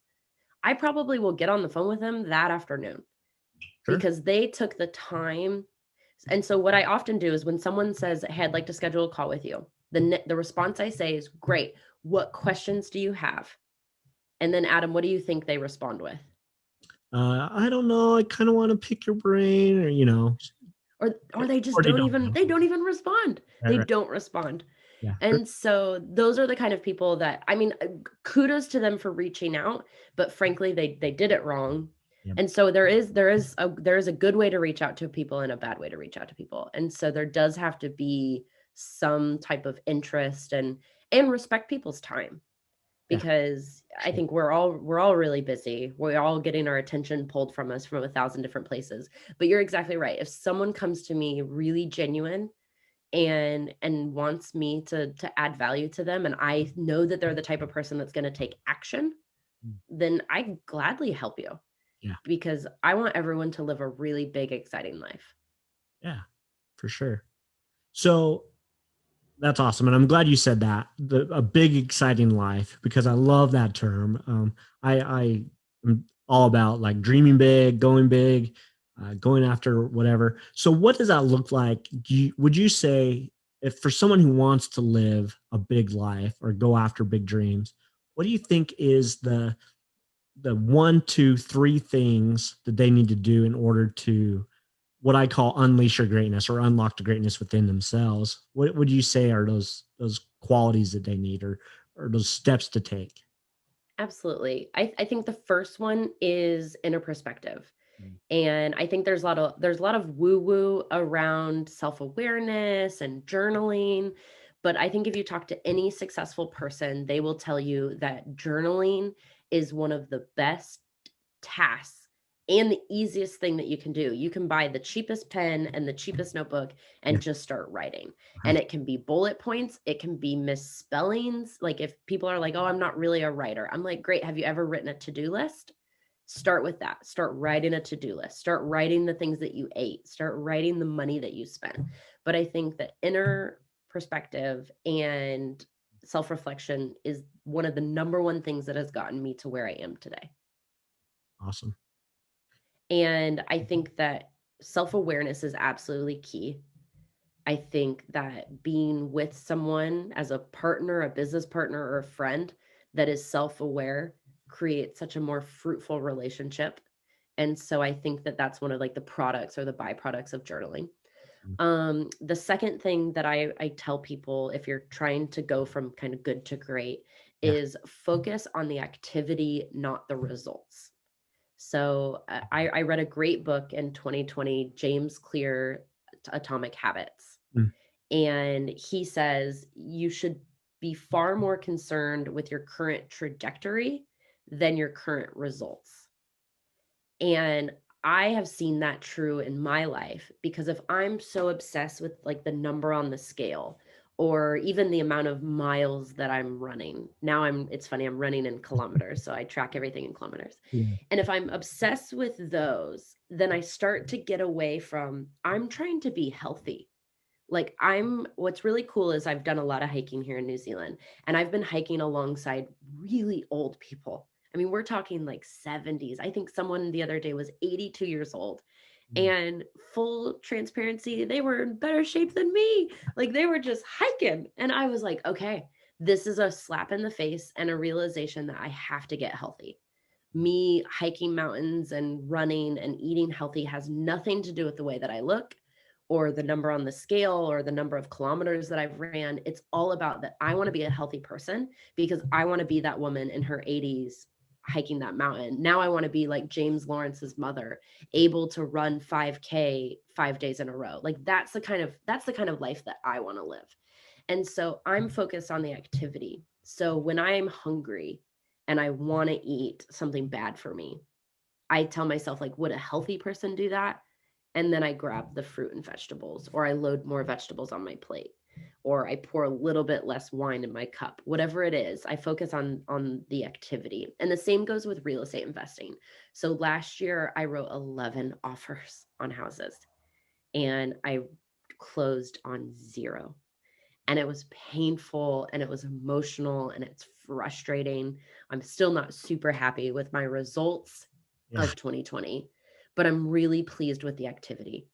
I probably will get on the phone with them that afternoon Sure. because they took the time. And so what I often do is when someone says, "Hey, I'd like to schedule a call with you," the response I say is, "Great. What questions do you have?" And then Adam, what do you think they respond with? I don't know. I kind of want to pick your brain, or Or they just or they don't know. they don't even respond. Right, They right. don't respond. Yeah. Sure. And so those are the kind of people that I mean, kudos to them for reaching out, but frankly, they did it wrong. Yeah. And so there is a good way to reach out to people and a bad way to reach out to people. And so there does have to be some type of interest and respect people's time Yeah. because I Sure. think we're all really busy. We're all getting our attention pulled from us from 1,000 different places. But you're exactly right. If someone comes to me really genuine and wants me to add value to them and I know that they're the type of person that's going to take action, Mm. then I gladly help you Yeah. because I want everyone to live a really big exciting life. Yeah. For sure. So that's awesome, and I'm glad you said that. A big, exciting life, because I love that term. I am all about like dreaming big, going after whatever. So, what does that look like? Would you say, if for someone who wants to live a big life or go after big dreams, what do you think is the one, two, three things that they need to do in order to what I call unleash your greatness or unlock the greatness within themselves? What would you say are those qualities that they need, or those steps to take? Absolutely. I think the first one is inner perspective. Mm. And I think there's a lot of woo-woo around self-awareness and journaling. But I think if you talk to any successful person, they will tell you that journaling is one of the best tasks and the easiest thing that you can do. You can buy the cheapest pen and the cheapest notebook Yeah. and just start writing. And Right. it can be bullet points, it can be misspellings. Like if people are like, "Oh, I'm not really a writer." I'm like, "Great, have you ever written a to-do list?" Start with that. Start writing a to-do list. Start writing the things that you ate. Start writing the money that you spent. But I think that inner perspective and self-reflection is one of the number one things that has gotten me to where I am today. Awesome. And I think that self-awareness is absolutely key. I think that being with someone as a partner, a business partner, or a friend that is self aware creates such a more fruitful relationship. And so I think that that's one of like the products or the byproducts of journaling. Mm. The second thing that I tell people if you're trying to go from kind of good to great Yeah. is focus on the activity, not the results. So I read a great book in 2020, James Clear, Atomic Habits. Mm. And he says you should be far more concerned with your current trajectory than your current results. And I have seen that true in my life because if I'm so obsessed with like the number on the scale or even the amount of miles that I'm running, now it's funny, I'm running in kilometers. So I track everything in kilometers. Yeah. And if I'm obsessed with those, then I start to get away from, I'm trying to be healthy. Like what's really cool is I've done a lot of hiking here in New Zealand, and I've been hiking alongside really old people. I mean, we're talking like 70s. I think someone the other day was 82 years old. Mm. And full transparency, they were in better shape than me. Like they were just hiking. And I was like, okay, this is a slap in the face and a realization that I have to get healthy. Me hiking mountains and running and eating healthy has nothing to do with the way that I look or the number on the scale or the number of kilometers that I've ran. It's all about that I want to be a healthy person because I want to be that woman in her 80s hiking that mountain. Now I want to be like James Lawrence's mother, able to run 5K 5 days in a row. Like that's the kind of life that I want to live. And so I'm focused on the activity. So when I'm hungry and I want to eat something bad for me, I tell myself, like, would a healthy person do that? And then I grab the fruit and vegetables, or I load more vegetables on my plate, or I pour a little bit less wine in my cup. Whatever it is, I focus on the activity. And the same goes with real estate investing. So last year I wrote 11 offers on houses and I closed on zero. And it was painful and it was emotional and it's frustrating. I'm still not super happy with my results Yeah. of 2020, but I'm really pleased with the activity.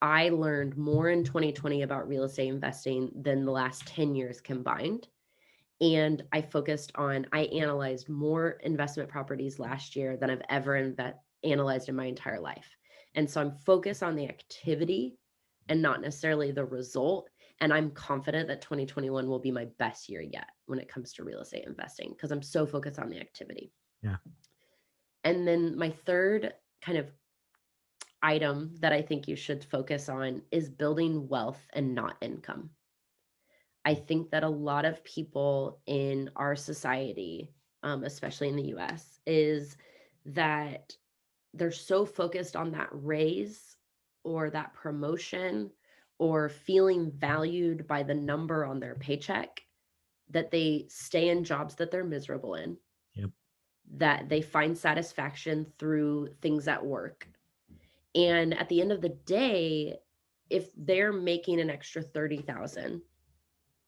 I learned more in 2020 about real estate investing than the last 10 years combined. And I analyzed more investment properties last year than I've ever analyzed in my entire life. And so I'm focused on the activity and not necessarily the result. And I'm confident that 2021 will be my best year yet when it comes to real estate investing because I'm so focused on the activity. Yeah. And then my third kind of item that I think you should focus on is building wealth and not income. I think that a lot of people in our society, especially in the US, is that they're so focused on that raise or that promotion or feeling valued by the number on their paycheck that they stay in jobs that they're miserable in, Yep. that they find satisfaction through things at work. And at the end of the day, if they're making an extra 30,000,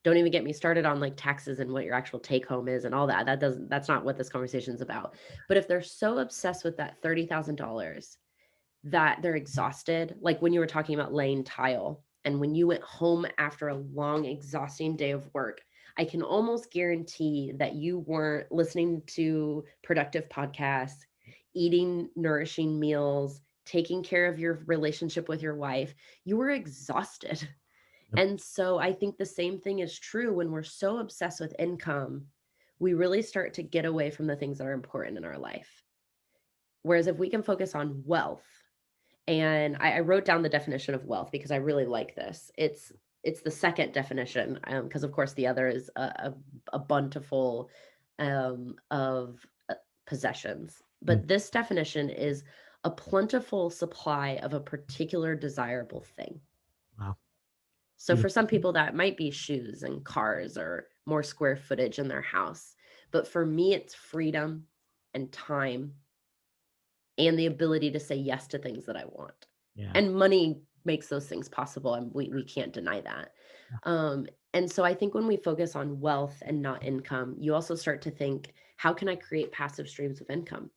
don't even get me started on like taxes and what your actual take home is and all that. That's not what this conversation is about. But if they're so obsessed with that $30,000 that they're exhausted, like when you were talking about laying tile and when you went home after a long, exhausting day of work, I can almost guarantee that you weren't listening to productive podcasts, eating nourishing meals, taking care of your relationship with your wife. You were exhausted. Yep. And so I think the same thing is true when we're so obsessed with income, we really start to get away from the things that are important in our life. Whereas if we can focus on wealth, and I wrote down the definition of wealth because I really like this. It's the second definition because of course the other is a bountiful of possessions. Mm. But this definition is a plentiful supply of a particular desirable thing. Wow. So for Beautiful. some people that might be shoes and cars or more square footage in their house. But for me it's freedom and time and the ability to say yes to things that I want. Yeah. And money makes those things possible, and we can't deny that. Um, and so I think when we focus on wealth and not income, you also start to think, how can I create passive streams of income?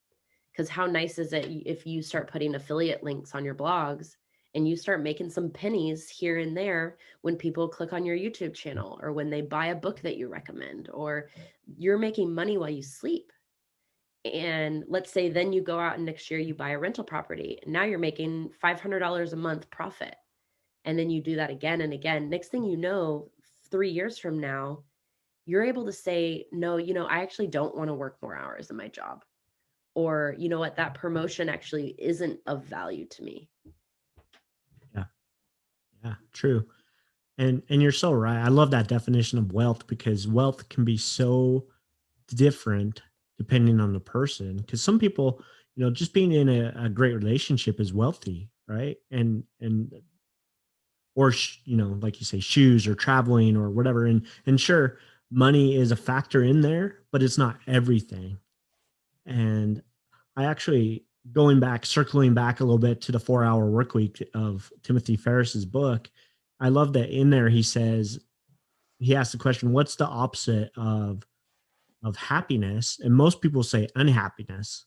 Because how nice is it if you start putting affiliate links on your blogs and you start making some pennies here and there when people click on your YouTube channel or when they buy a book that you recommend, or you're making money while you sleep. And let's say then you go out and next year you buy a rental property. Now you're making $500 a month profit. And then you do that again and again. Next thing you know, 3 years from now, you're able to say, no, I actually don't want to work more hours in my job. Or, you know what, that promotion actually isn't of value to me. Yeah. Yeah. True. And you're so right. I love that definition of wealth because wealth can be so different depending on the person. Because some people, just being in a great relationship is wealthy, right? And or like you say, shoes or traveling or whatever. And sure, money is a factor in there, but it's not everything. And I actually circling back a little bit to the 4 Hour Work Week of Timothy Ferriss's book. I love that in there he asks the question, what's the opposite of happiness? And most people say unhappiness.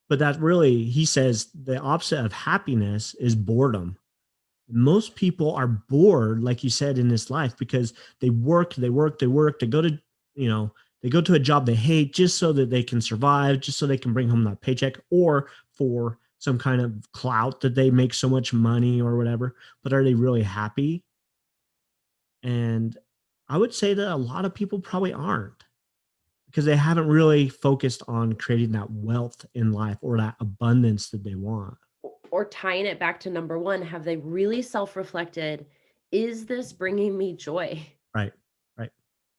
But that really, he says the opposite of happiness is boredom. Most people are bored, like you said, in this life because they work, they work, they work, you know, they go to a job they hate just so that they can survive, just so they can bring home that paycheck, or for some kind of clout that they make so much money or whatever. But are they really happy? And I would say that a lot of people probably aren't because they haven't really focused on creating that wealth in life or that abundance that they want. Or tying it back to number one, have they really self-reflected? Is this bringing me joy? Right. Right. Like,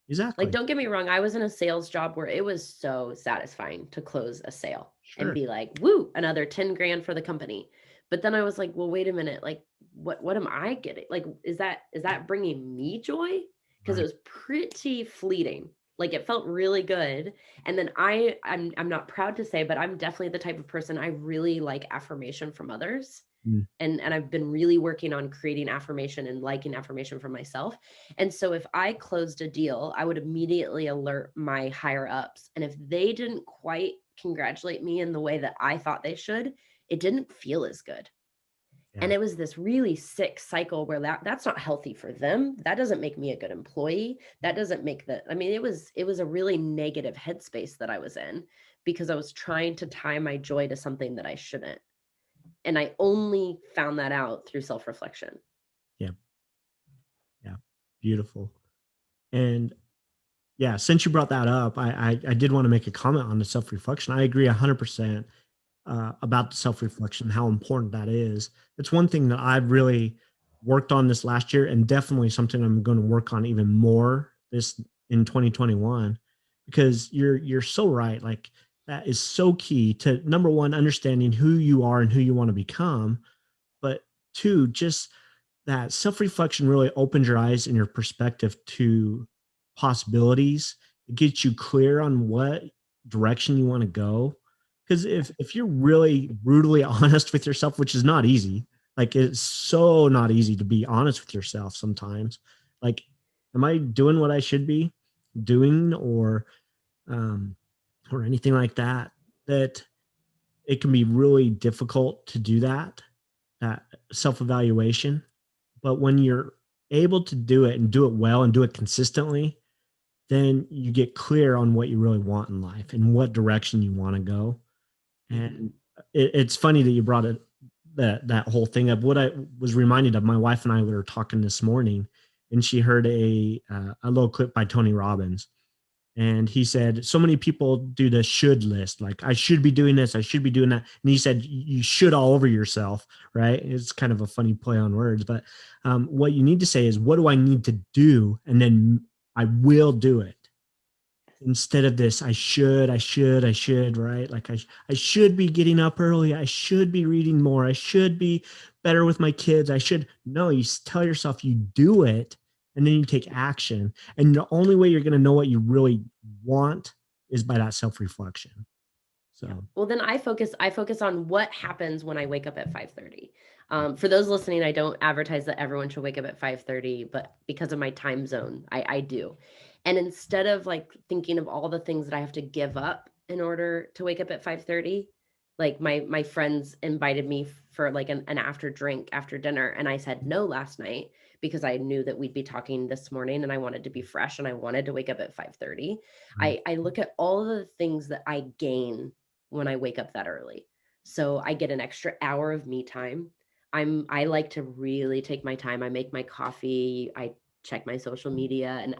Exactly. don't get me wrong, I was in a sales job where it was so satisfying to close a sale and Sure. be like, woo, another 10 grand for the company. But then I was like, well, wait a minute, like what am I getting? Like, is that bringing me joy? Because it Right. was pretty fleeting. Like it felt really good. And then I'm not proud to say, but I'm definitely the type of person, I really like affirmation from others. Mm. And I've been really working on creating affirmation and liking affirmation for myself. And so if I closed a deal, I would immediately alert my higher ups. And if they didn't quite congratulate me in the way that I thought they should, it didn't feel as good. And Yeah. it was this really sick cycle where that's not healthy for them. That doesn't make me a good employee. That doesn't make it was a really negative headspace that I was in because I was trying to tie my joy to something that I shouldn't. And I only found that out through self-reflection. Yeah. Yeah. Beautiful. And yeah, since you brought that up, I did want to make a comment on the self reflection. I agree 100% about the self reflection, how important that is. It's one thing that I've really worked on this last year, and definitely something I'm going to work on even more this in 2021, because you're so right. Like that is so key to number one, understanding who you are and who you want to become, but two, just that self reflection really opens your eyes and your perspective to possibilities. It gets you clear on what direction you want to go. Because if you're really brutally honest with yourself, which is not easy, like it's so not easy to be honest with yourself sometimes. Like, am I doing what I should be doing, um, or anything like that? That it can be really difficult to do that self evaluation. But when you're able to do it and do it well and do it consistently, then you get clear on what you really want in life and what direction you want to go. And it's funny that you brought it that whole thing up. What I was reminded of, my wife and I were talking this morning, and she heard a little clip by Tony Robbins, and he said so many people do the should list, like I should be doing this, I should be doing that, and he said you should all over yourself, right? It's kind of a funny play on words, but what you need to say is, what do I need to do, and then I will do it, instead of this I should, right? Like I should be getting up early, I should be reading more, I should be better with my kids, I should. No, you tell yourself you do it, and then you take action. And the only way you're going to know what you really want is by that self-reflection. Yeah. So Well, then I focus on what happens when I wake up at 5:30. For those listening, I don't advertise that everyone should wake up at 5:30, but because of my time zone, I do. And instead of like thinking of all the things that I have to give up in order to wake up at 5:30, like my friends invited me for like an after drink after dinner, and I said no last night because I knew that we'd be talking this morning and I wanted to be fresh and I wanted to wake up at 5:30. right, I look at all of the things that I gain when I wake up that early. So I get an extra hour of me time. I like to really take my time. I make my coffee, I check my social media, and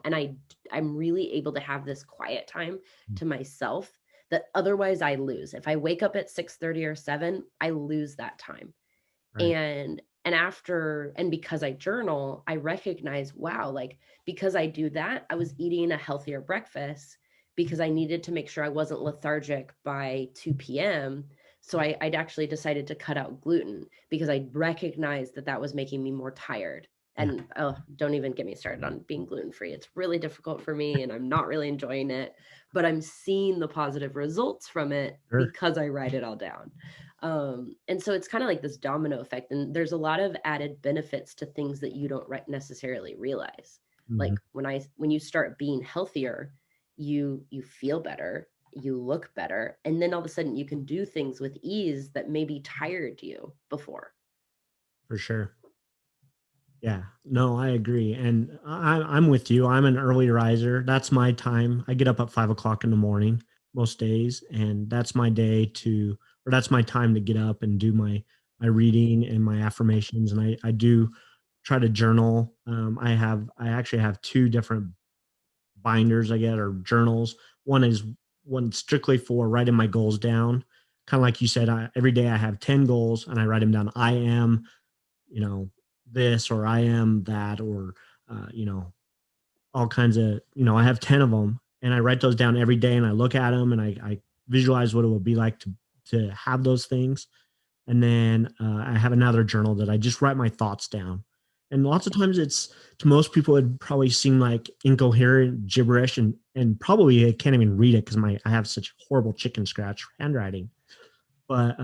I'm really able to have this quiet time to myself that otherwise I lose. If I wake up at 6:30 or 7, I lose that time. right, And because I journal, I recognize, wow, like because I do that, I was eating a healthier breakfast because I needed to make sure I wasn't lethargic by 2 p.m. So I'd actually decided to cut out gluten because I recognized that that was making me more tired. yeah, And oh, don't even get me started on being gluten free. It's really difficult for me and I'm not really enjoying it, but I'm seeing the positive results from it sure. because I write it all down. And so it's kind of like this domino effect, and there's a lot of added benefits to things that you don't necessarily realize. Mhm, Like when you start being healthier, you feel better, you look better, and then all of a sudden you can do things with ease that maybe tired you before. for sure. Yeah, no, I agree, and I'm with you. I'm an early riser. That's my time. I get up at 5 o'clock in the morning most days, and that's my day to, or that's my time to get up and do my reading and my affirmations. And I do try to journal. I actually have two different binders I get or journals. One is one strictly for writing my goals down. Kind of like you said, every day I have 10 goals and I write them down. I am, you know, this or I am that or, all kinds of, I have 10 of them and I write those down every day and I look at them and I visualize what it would be like to have those things. And then I have another journal that I just write my thoughts down. And lots of times it's, to most people it'd probably seem like incoherent gibberish, and probably I can't even read it because I have such horrible chicken scratch handwriting. But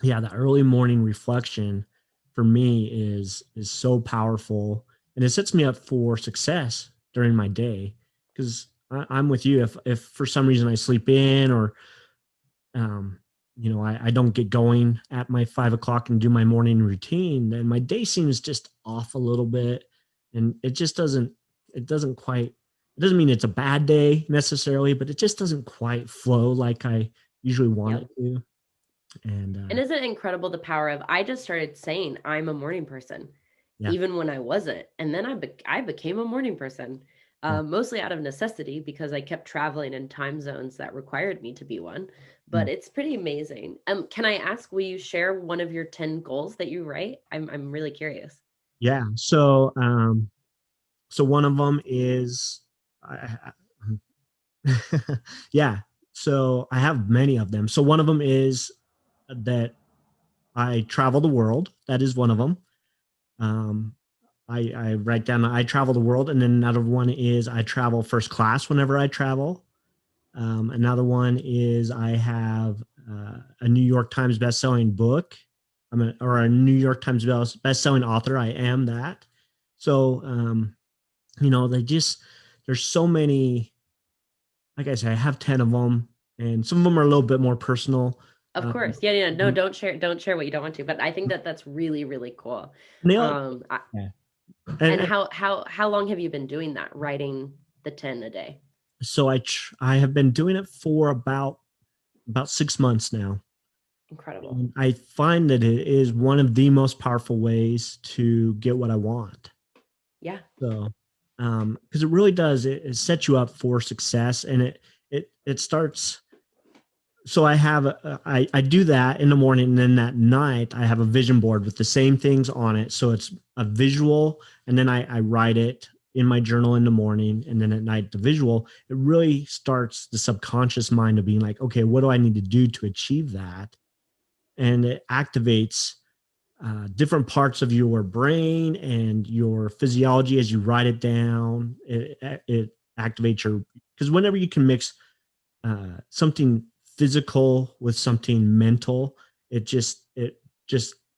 yeah, the early morning reflection for me is so powerful, and it sets me up for success during my day. Because I'm with you. If for some reason I sleep in or um, I don't get going at my 5 o'clock and do my morning routine, then my day seems just off a little bit, and it doesn't mean it's a bad day necessarily, but it just doesn't quite flow like I usually want Yep. it to. And And isn't it incredible the power of I just started saying I'm a morning person, yeah, even when I wasn't. And then I became a morning person, yeah. mostly out of necessity because I kept traveling in time zones that required me to be one. Mm. But it's pretty amazing. Can I ask, will you share one of your 10 goals that you write? I'm really curious. Yeah. So one of them is, yeah. So I have many of them. So one of them is that I travel the world. That is one of them. Um, I write down I travel the world, and then another one is I travel first class whenever I travel. Another one is I have a New York Times best-selling book. Or a New York Times best-selling author. I am that. So they just, there's so many. Like I said, I have 10 of them, and some of them are a little bit more personal. Of Um, course. Yeah, yeah. No, and don't share what you don't want to, but I think that that's really, really cool. they all, Um, I, yeah. and And how long have you been doing that, writing the 10 a day? so I have been doing it for about 6 months now. Incredible. And I find that it is one of the most powerful ways to get what I want. Yeah. So, because it really does, it sets you up for success, and it starts. So I do that in the morning, and then that night I have a vision board with the same things on it. So it's a visual, and then I write it in my journal in the morning, and then at night the visual. It really starts the subconscious mind of being like, okay, what do I need to do to achieve that? And it activates different parts of your brain and your physiology as you write it down. It activates your, because whenever you can mix something physical with something mental, it just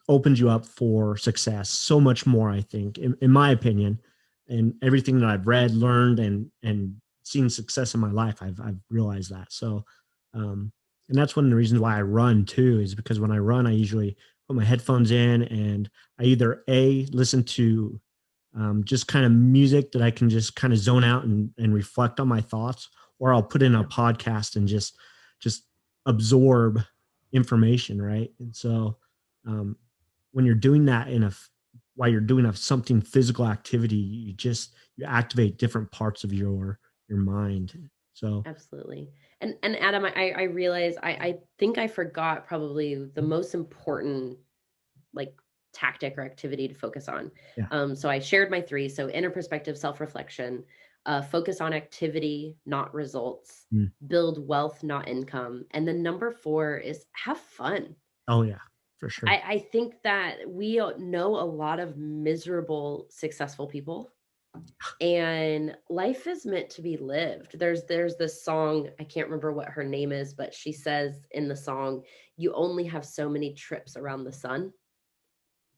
opens you up for success so much more, I think, in my opinion. And everything that I've read, learned, and seen success in my life, I've realized that. So and that's one of the reasons why I run too, is because when I run, I usually put my headphones in, and I either a listen to just kind of music that I can just kind of zone out and reflect on my thoughts, or I'll put in a Yeah, podcast and just absorb information, right? And so um, when you're doing that while you're doing something physical activity, you activate different parts of your mind. So absolutely. And Adam, I realize I think I forgot probably the most important like tactic or activity to focus on. yeah. So I shared my three. So inner perspective, self-reflection, focus on activity, not results, Mm. build wealth, not income. And then number four is have fun. Oh yeah, for sure. I think that we know a lot of miserable, successful people, and life is meant to be lived. There's this song, I can't remember what her name is, but she says in the song, "You only have so many trips around the sun."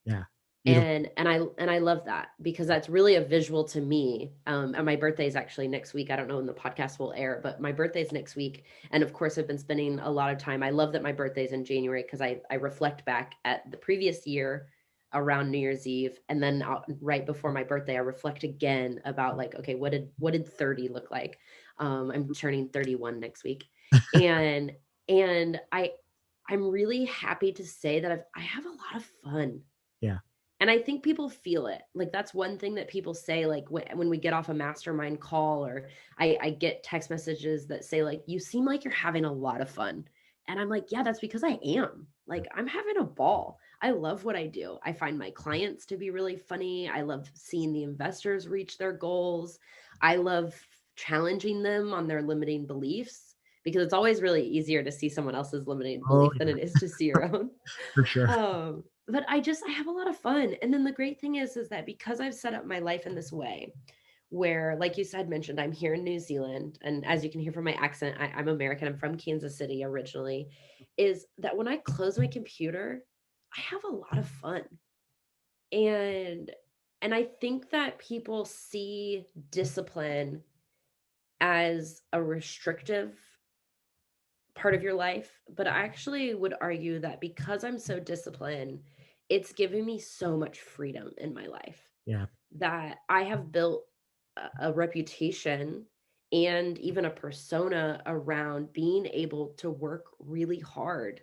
Yeah, beautiful. And I love that because that's really a visual to me. And my birthday is actually next week. I don't know when the podcast will air, but my birthday is next week. And of course, I've been spending a lot of time. I love that my birthday is in January because I reflect back at the previous year around New Year's Eve, and then right before my birthday, I reflect again about like, okay, what did 30 look like? I'm turning 31 next week, and I'm really happy to say that I have a lot of fun, Yeah. and I think people feel it. Like that's one thing that people say, like when we get off a mastermind call, or I get text messages that say, like, you seem like you're having a lot of fun. And I'm like, yeah, that's because I am. Like, I'm having a ball. I love what I do. I find my clients to be really funny. I love seeing the investors reach their goals. I love challenging them on their limiting beliefs because it's always really easier to see someone else's limiting Oh belief than yeah, it is to see your own. for sure. But I have a lot of fun. And then the great thing is that because I've set up my life in this way, where, like you said, mentioned, I'm here in New Zealand, and as you can hear from my accent, I'm American. I'm from Kansas City originally. Is that when I close my computer, I have a lot of fun, and I think that people see discipline as a restrictive part of your life, but I actually would argue that because I'm so disciplined, it's given me so much freedom in my life Yeah, that I have built a reputation and even a persona around being able to work really hard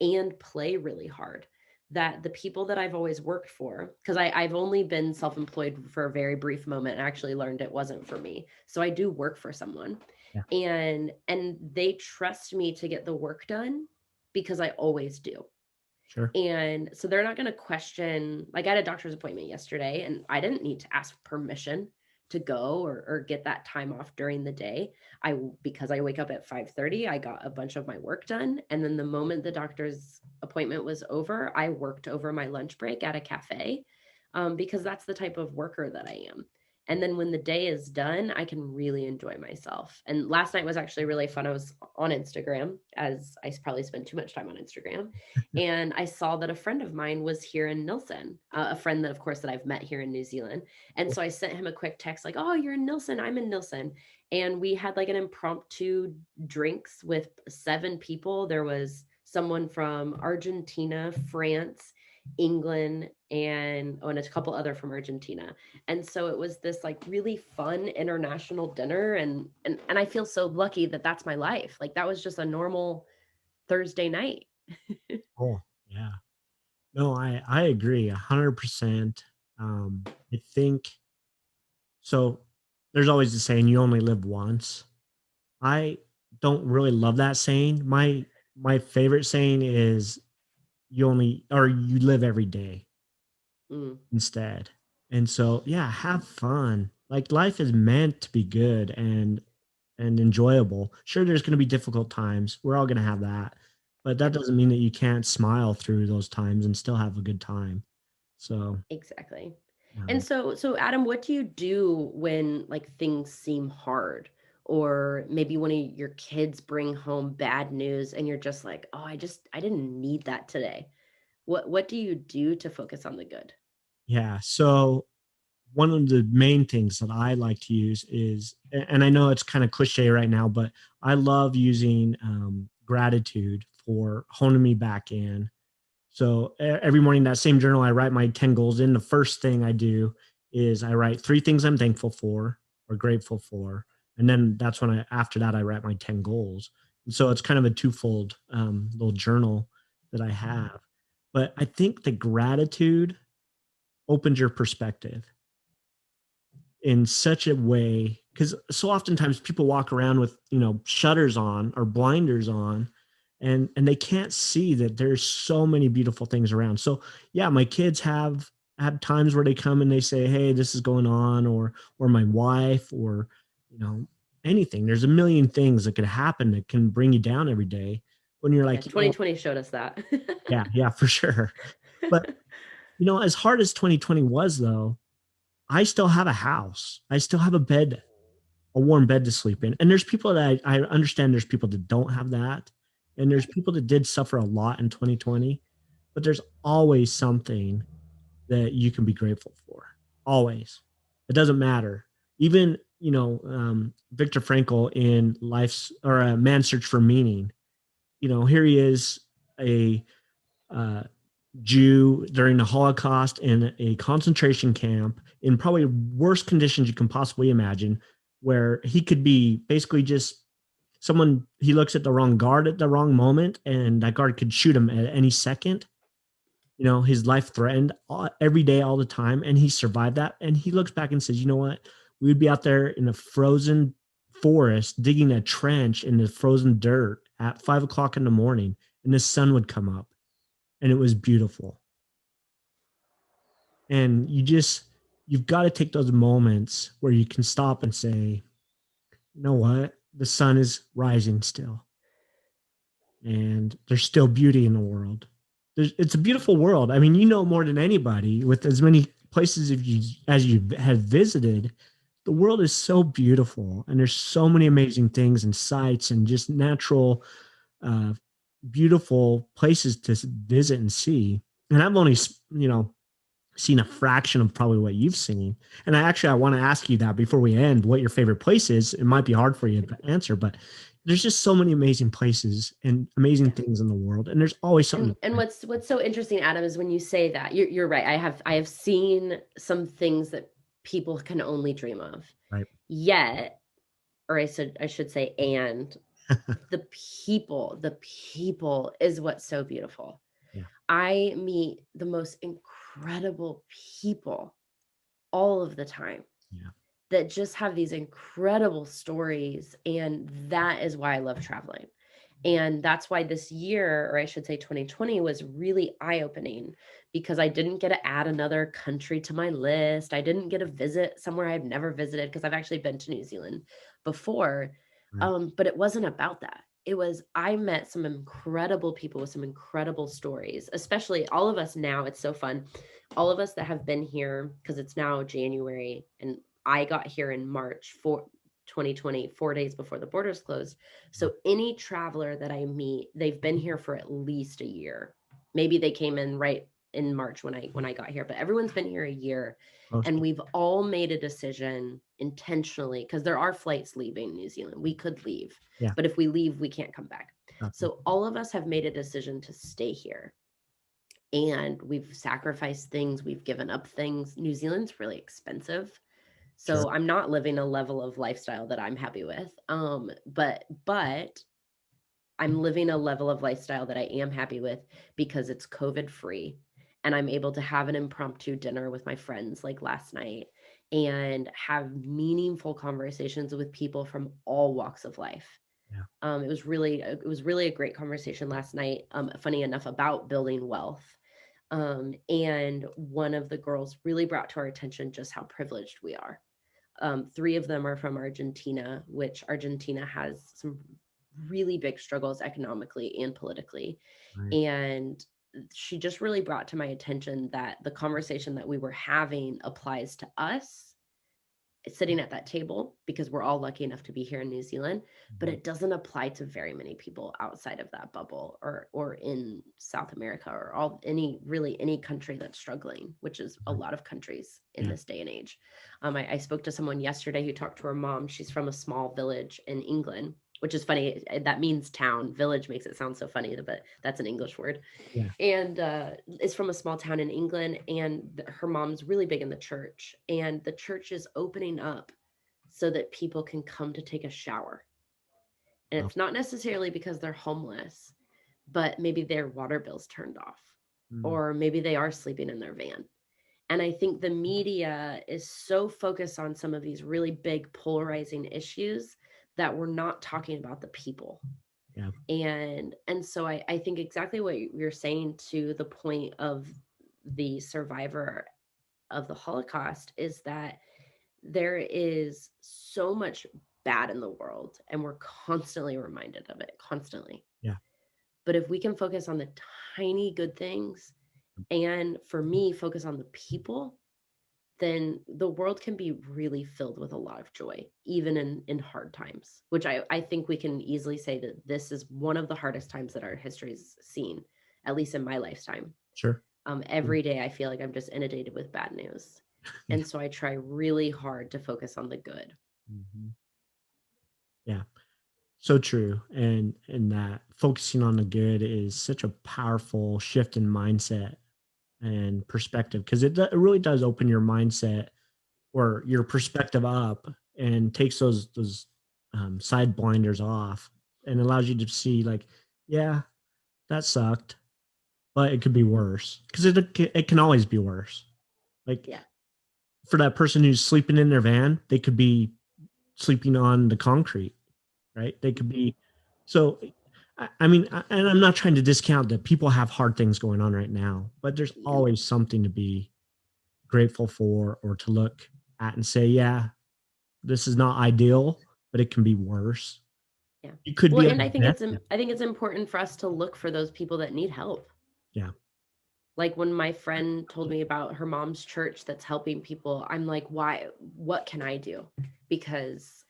and play really hard. That the people that I've always worked for, because I've only been self employed for a very brief moment and actually learned it wasn't for me. So I do work for someone, yeah, and they trust me to get the work done because I always do. sure. And so they're not going to question. Like, I had a doctor's appointment yesterday and I didn't need to ask permission to go or get that time off during the day. Because I wake up at 5:30, I got a bunch of my work done. And then the moment the doctor's appointment was over, I worked over my lunch break at a cafe, because that's the type of worker that I am. And then when the day is done, I can really enjoy myself. And last night was actually really fun. I was on Instagram, as I probably spend too much time on Instagram, and I saw that a friend of mine was here in Nilsen, a friend that, of course, that I've met here in New Zealand. And so I sent him a quick text like, "Oh, you're in Nilsen. I'm in Nilsen." And we had like an impromptu drinks with 7 people. There was someone from Argentina, France, England, and a couple other from Argentina. And so it was this like really fun international dinner, and I feel so lucky that that's my life. Like that was just a normal Thursday night. Oh yeah. No, I agree 100%. I think so. There's always the saying, "You only live once." I don't really love that saying. My favorite saying is, "You live every day," Mm, instead. And so, yeah, have fun. Like life is meant to be good and enjoyable. Sure, there's going to be difficult times. We're all going to have that, but that yep. doesn't mean that you can't smile through those times and still have a good time. So, Exactly. And um, so Adam, what do you do when like things seem hard? or maybe one of your kids bring home bad news and you're just like, "Oh, I didn't need that today." What do you do to focus on the good? Yeah. So one of the main things that I like to use is, and I know it's kind of cliche right now, but I love using gratitude for honing me back in. So every morning, that same journal, I write my 10 goals in. The first thing I do is I write three things I'm thankful for or grateful for. And then that's when after that, I write my 10 goals. And so it's kind of a twofold little journal that I have. But I think the gratitude opens your perspective in such a way, because so oftentimes people walk around with shutters on or blinders on, and they can't see that there's so many beautiful things around. So yeah, my kids have times where they come and they say, hey, this is going on, or my wife, or you know anything. There's a million things that could happen that can bring you down every day when you're Yeah, like, 2020 showed us that. yeah, for sure. But as hard as 2020 was, though, I still have a house. I still have a bed, a warm bed to sleep in. And there's people that I understand, there's people that don't have that. And there's people that did suffer a lot in 2020, but there's always something that you can be grateful for. Always. It doesn't matter. Even, Viktor Frankl in Life's or a Man's Search for Meaning, here he is, a uh, Jew during the Holocaust in a concentration camp in probably worst conditions you can possibly imagine, where he could be basically just someone, he looks at the wrong guard at the wrong moment, and that guard could shoot him at any second. His life threatened every day, all the time, and he survived that. And he looks back and says, you know what? We would be out there in a frozen forest digging a trench in the frozen dirt at 5 o'clock in the morning, and the sun would come up, and it was beautiful. And you've got to take those moments where you can stop and say, you know what? The sun is rising still, and there's still beauty in the world. It's a beautiful world. I mean, more than anybody, with as many places as you have visited, the world is so beautiful, and there's so many amazing things and sights and just natural, uh, beautiful places to visit and see. And I've only, seen a fraction of probably what you've seen. And I want to ask you that before we end, what your favorite place is. It might be hard for you to answer, but there's just so many amazing places and amazing Yeah. things in the world, and there's always something And what's so interesting, Adam, is when you say that, you're right. I have seen some things that people can only dream of. right. Yet, or I should say, and the people is what's so beautiful. Yeah, I meet the most incredible people all of the time yeah, that just have these incredible stories, and that is why I love traveling. And that's why this year, or I should say 2020, was really eye-opening, because I didn't get to add another country to my list. I didn't get to visit somewhere I've never visited, because I've actually been to New Zealand before. right. But it wasn't about that. It was, I met some incredible people with some incredible stories, especially all of us now. It's so fun. All of us that have been here, because it's now January, and I got here in March for 2020, 4 days before the borders closed. Yeah. So any traveler that I meet, they've been here for at least a year. Maybe they came in right in March when I got here, but everyone's been here a year, Most and people, we've all made a decision intentionally, because there are flights leaving New Zealand. We could leave, yeah, but if we leave, we can't come back. exactly. So all of us have made a decision to stay here, and we've sacrificed things, we've given up things. New Zealand's really expensive. Sure. So I'm not living a level of lifestyle that I'm happy with. But I'm living a level of lifestyle that I am happy with, because it's COVID free, and I'm able to have an impromptu dinner with my friends like last night, and have meaningful conversations with people from all walks of life. Yeah, It was really a great conversation last night. Funny enough, about building wealth. And one of the girls really brought to our attention just how privileged we are. Three of them are from Argentina, which Argentina has some really big struggles economically and politically. right. And she just really brought to my attention that the conversation that we were having applies to us sitting at that table because we're all lucky enough to be here in New Zealand, but Mhm. it doesn't apply to very many people outside of that bubble or in South America or any country that's struggling, which is a Right. lot of countries in Yeah. this day and age. I spoke to someone yesterday who talked to her mom. She's from a small village in England, which is funny. That means town. Village makes it sound so funny, but that's an English word, Yeah. and is from a small town in England. And her mom's really big in the church, and the church is opening up so that people can come to take a shower. And Wow. it's not necessarily because they're homeless, but maybe their water bill's turned off, Mm. or maybe they are sleeping in their van. And I think the media is so focused on some of these really big polarizing issues that we're not talking about the people. Yeah. And so I think exactly what you're saying to the point of the survivor of the Holocaust is that there is so much bad in the world and we're constantly reminded of it, constantly. Yeah. But if we can focus on the tiny good things, and for me focus on the people, then the world can be really filled with a lot of joy, even in hard times, which I think we can easily say that this is one of the hardest times that our history's seen, at least in my lifetime. Sure. Mm. Every day I feel like I'm just inundated with bad news. Yeah. And so I try really hard to focus on the good. Mhm. Yeah. So true. And that focusing on the good is such a powerful shift in mindset and perspective because it really does open your mindset or your perspective up and takes those side blinders off and allows you to see like, yeah, that sucked, but it could be worse because it can always be worse. Like Yeah. for that person who's sleeping in their van, they could be sleeping on the concrete, right? They could Mhm. be so. I mean, and I'm not trying to discount that people have hard things going on right now, but there's Yeah. always something to be grateful for or to look at and say, yeah, this is not ideal, but it can be worse. Yeah. You could Well, be on and the death. I think it's important for us to look for those people that need help. Yeah. Like when my friend told me about her mom's church that's helping people, I'm like, why? What can I do? Because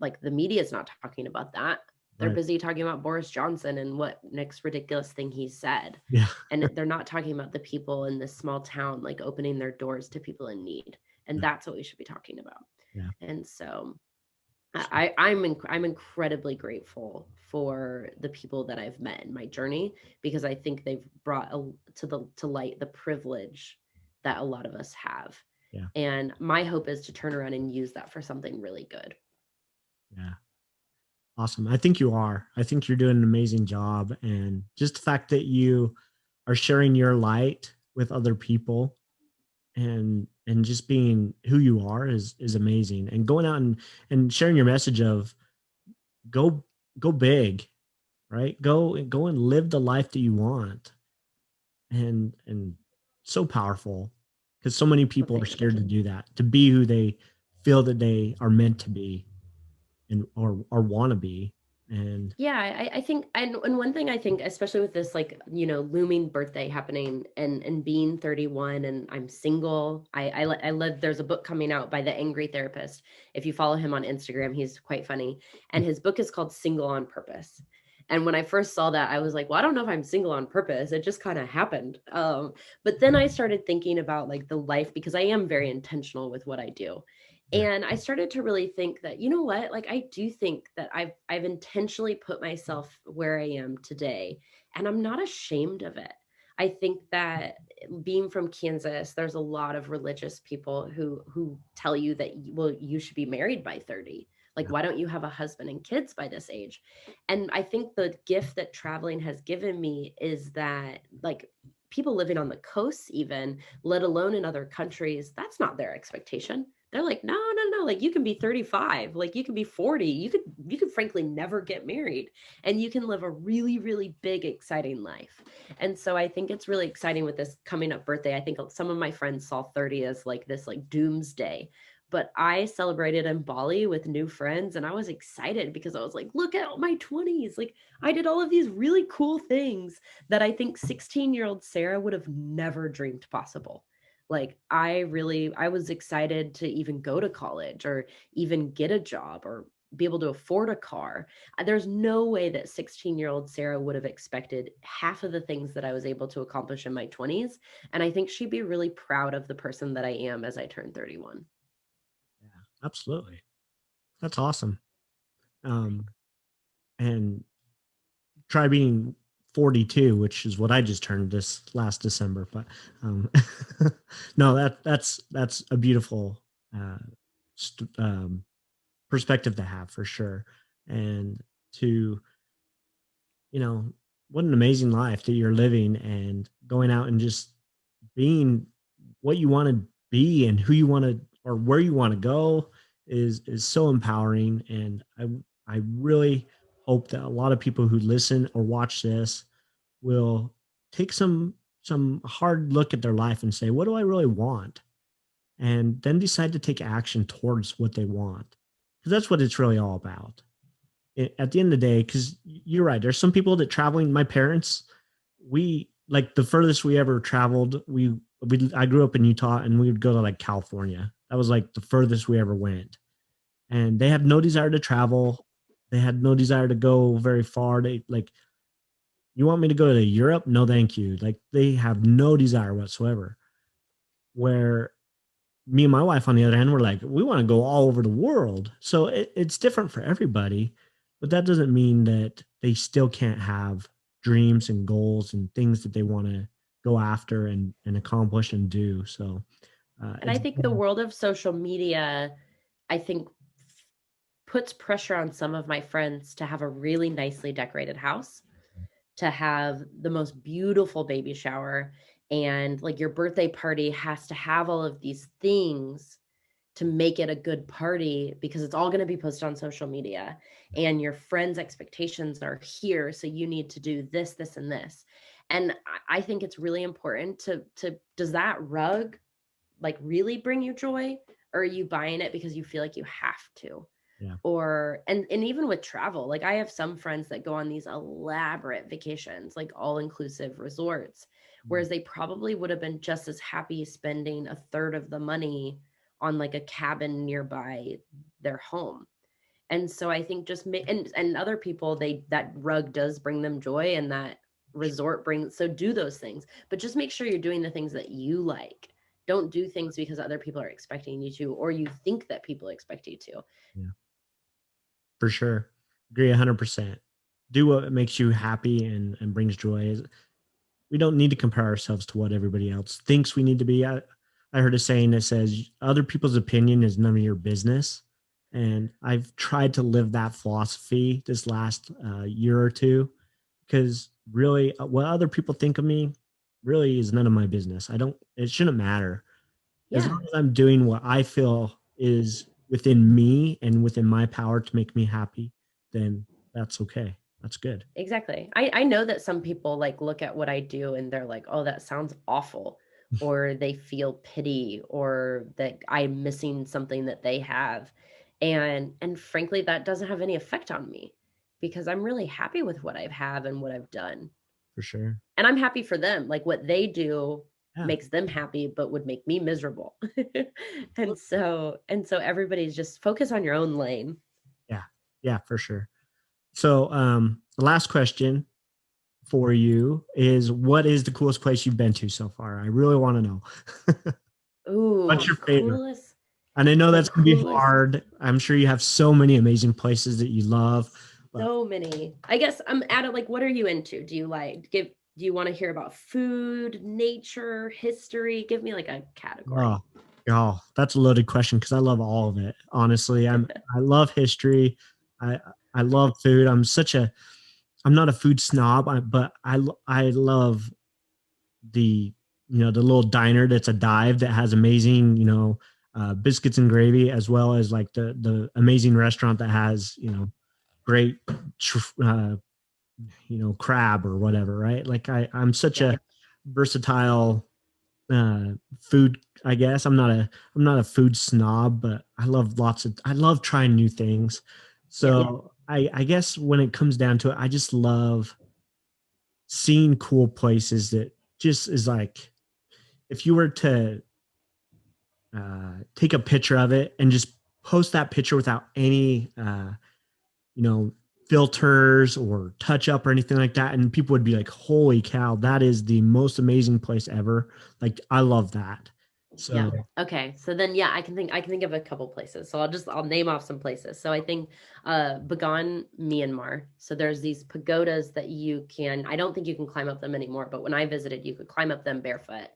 like the media is not talking about that. They're Right. busy talking about Boris Johnson and what next ridiculous thing he said. Yeah. And they're not talking about the people in this small town, like opening their doors to people in need. And that's what we should be talking about. Yeah. And so Sure. I'm incredibly grateful for the people that I've met in my journey because I think they've brought to light the privilege that a lot of us have. Yeah. And my hope is to turn around and use that for something really good. Yeah. Awesome. I think you are. I think you're doing an amazing job. And just the fact that you are sharing your light with other people and just being who you are is amazing. And going out and sharing your message of go go big, right? Go and live the life that you want. And so powerful because so many Well, people are thank scared to you. do that, to be who they feel that they are meant to be and or want to be. And Yeah, I think, and one thing I think, especially with this, like, looming birthday happening and being 31 and I'm single, I love, there's a book coming out by the Angry Therapist. If you follow him on Instagram, he's quite funny. And his book is called Single on Purpose. And when I first saw that, I was like, well, I don't know if I'm single on purpose. It just kind of happened. But then I started thinking about like the life because I am very intentional with what I do. yeah, And I started to really think that, you know what, like I do think that I've intentionally put myself where I am today, and I'm not ashamed of it. I think that being from Kansas, there's a lot of religious people who tell you that well, you should be married by 30. Like, yeah, why don't you have a husband and kids by this age? And I think the gift that traveling has given me is that like people living on the coasts, even, let alone in other countries, that's not their expectation. They're like, no, no, no, like you can be 35, like you can be 40, you could frankly never get married, and you can live a really, really big, exciting life. And so I think it's really exciting with this coming up birthday. I think some of my friends saw 30 as like this like doomsday. But I celebrated in Bali with new friends and I was excited because I was like, look at my 20s. Like I did all of these really cool things that I think 16-year-old Sarah would have never dreamed possible. Like I was excited to even go to college or even get a job or be able to afford a car. There's no way that 16-year-old Sarah would have expected half of the things that I was able to accomplish in my 20s. And I think she'd be really proud of the person that I am as I turn 31. Yeah, absolutely. That's awesome. Um, and try being 42, which is what I just turned this last December. But um, no, that's a beautiful uh, perspective to have for sure, and to you know what an amazing life that you're living and going out and just being what you want to be and who you want to or where you want to go is so empowering. And I really hope that a lot of people who listen or watch this will take some hard look at their life and say, what do I really want? And then decide to take action towards what they want. Because that's what it's really all about. At the end of the day, because you're right, there's some people that traveling, my parents, we like the furthest we ever traveled, we I grew up in Utah and we would go to like California. That was like the furthest we ever went. And they had no desire to travel. They had no desire to go very far. They like, you want me to go to Europe? No, thank you. Like they have no desire whatsoever. Where me and my wife, on the other hand, were like, we want to go all over the world. So it's different for everybody, but that doesn't mean that they still can't have dreams and goals and things that they want to go after and accomplish and do. So And I it's think the world of social media, I think puts pressure on some of my friends to have a really nicely decorated house, to have the most beautiful baby shower, and like your birthday party has to have all of these things to make it a good party because it's all going to be posted on social media and your friends' expectations are here, so you need to do this, this, and this. And I think it's really important to does that rug like really bring you joy, or are you buying it because you feel like you have to? yeah. Or and even with travel, like I have some friends that go on these elaborate vacations, like all inclusive resorts, Mm, whereas they probably would have been just as happy spending a third of the money on like a cabin nearby their home. And so I think and other people, they that rug does bring them joy and that resort brings, so do those things, but just make sure you're doing the things that you like. Don't do things because other people are expecting you to, or you think that people expect you to. yeah, for sure. Agree 100%. Do what makes you happy and brings joy. We don't need to compare ourselves to what everybody else thinks we need to be. I heard a saying that says other people's opinion is none of your business. And I've tried to live that philosophy this last year or two, because really what other people think of me really is none of my business. It shouldn't matter. As Yeah. long as I'm doing what I feel is within me and within my power to make me happy, then that's okay. That's good. Exactly. I know that some people like look at what I do and they're like, "Oh, that sounds awful," or they feel pity, or that I'm missing something that they have. And frankly, that doesn't have any effect on me because I'm really happy with what I have and what I've done. For sure. And I'm happy for them. Like what they do Yeah. makes them happy but would make me miserable. and Absolutely. so and so everybody's just focus on your own lane. Yeah. Yeah, for sure. So, the last question for you is, what is the coolest place you've been to so far? I really want to know. What's Ooh, your favorite? coolest And I know the that's going to be coolest hard. I'm sure you have so many amazing places that you love, but So many. I guess I'm at it like, what are you into? Do you like do you want to hear about food, nature, history? Give me like a oh, category. oh, that's a loaded question because I love all of it. Honestly, I love history. I I love food. I'm not a food snob, but I love the the little diner that's a dive that has amazing biscuits and gravy, as well as like the amazing restaurant that has great uh, crab or whatever, right? Like I'm such Yeah. a versatile food. I guess I'm not a food snob, but I love trying new things. Yeah. So I guess when it comes down to it, I just love seeing cool places that just is like, if you were to take a picture of it and just post that picture without any you know, filters or touch up or anything like that. And people would be like, holy cow, that is the most amazing place ever. Like, I love that. Yeah. So, Okay. So then yeah, I can think of a couple places. So I'll name off some places. So I think Bagan, Myanmar. So there's these pagodas that I don't think you can climb up them anymore, but when I visited, you could climb up them barefoot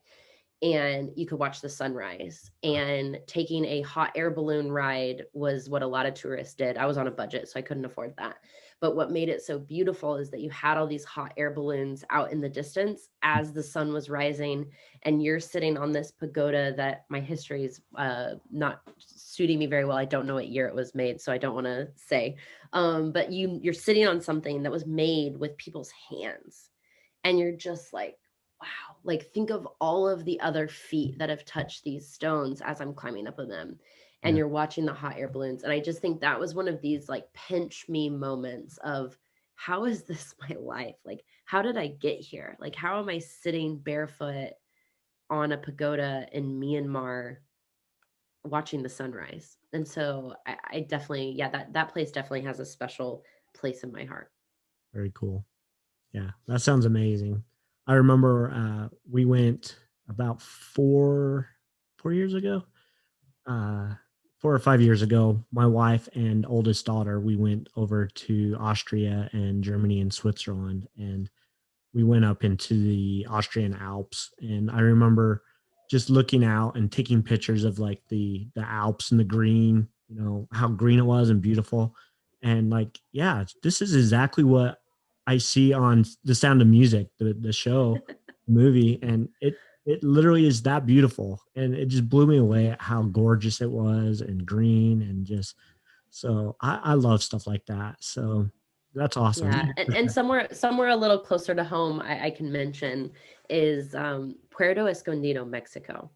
and you could watch the sunrise. And taking a hot air balloon ride was what a lot of tourists did. I was on a budget, so I couldn't afford that. But what made it so beautiful is that you had all these hot air balloons out in the distance as the sun was rising, and you're sitting on this pagoda that my history is not suiting me very well. I don't know what year it was made, so I don't want to say. But you're sitting on something that was made with people's hands, and you're just like, wow, like think of all of the other feet that have touched these stones as I'm climbing up with them, and yeah, you're watching the hot air balloons. And I just think that was one of these like pinch me moments of, how is this my life? Like, how did I get here? Like, how am I sitting barefoot on a pagoda in Myanmar watching the sunrise? And so I definitely, yeah, that place definitely has a special place in my heart. very cool. Yeah, that sounds amazing. I remember we went about 4 years ago, uh, 4 or 5 years ago. My wife and oldest daughter, we went over to Austria and Germany and Switzerland, and we went up into the Austrian Alps. And I remember just looking out and taking pictures of like the Alps and the green, how green it was and beautiful. And like, yeah, this is exactly what I see on The Sound of Music, the show, movie, and it literally is that beautiful. And it just blew me away at how gorgeous it was and green and just so I love stuff like that. So that's awesome. Yeah, Yeah, for and sure. somewhere a little closer to home, I can mention is Puerto Escondido, Mexico.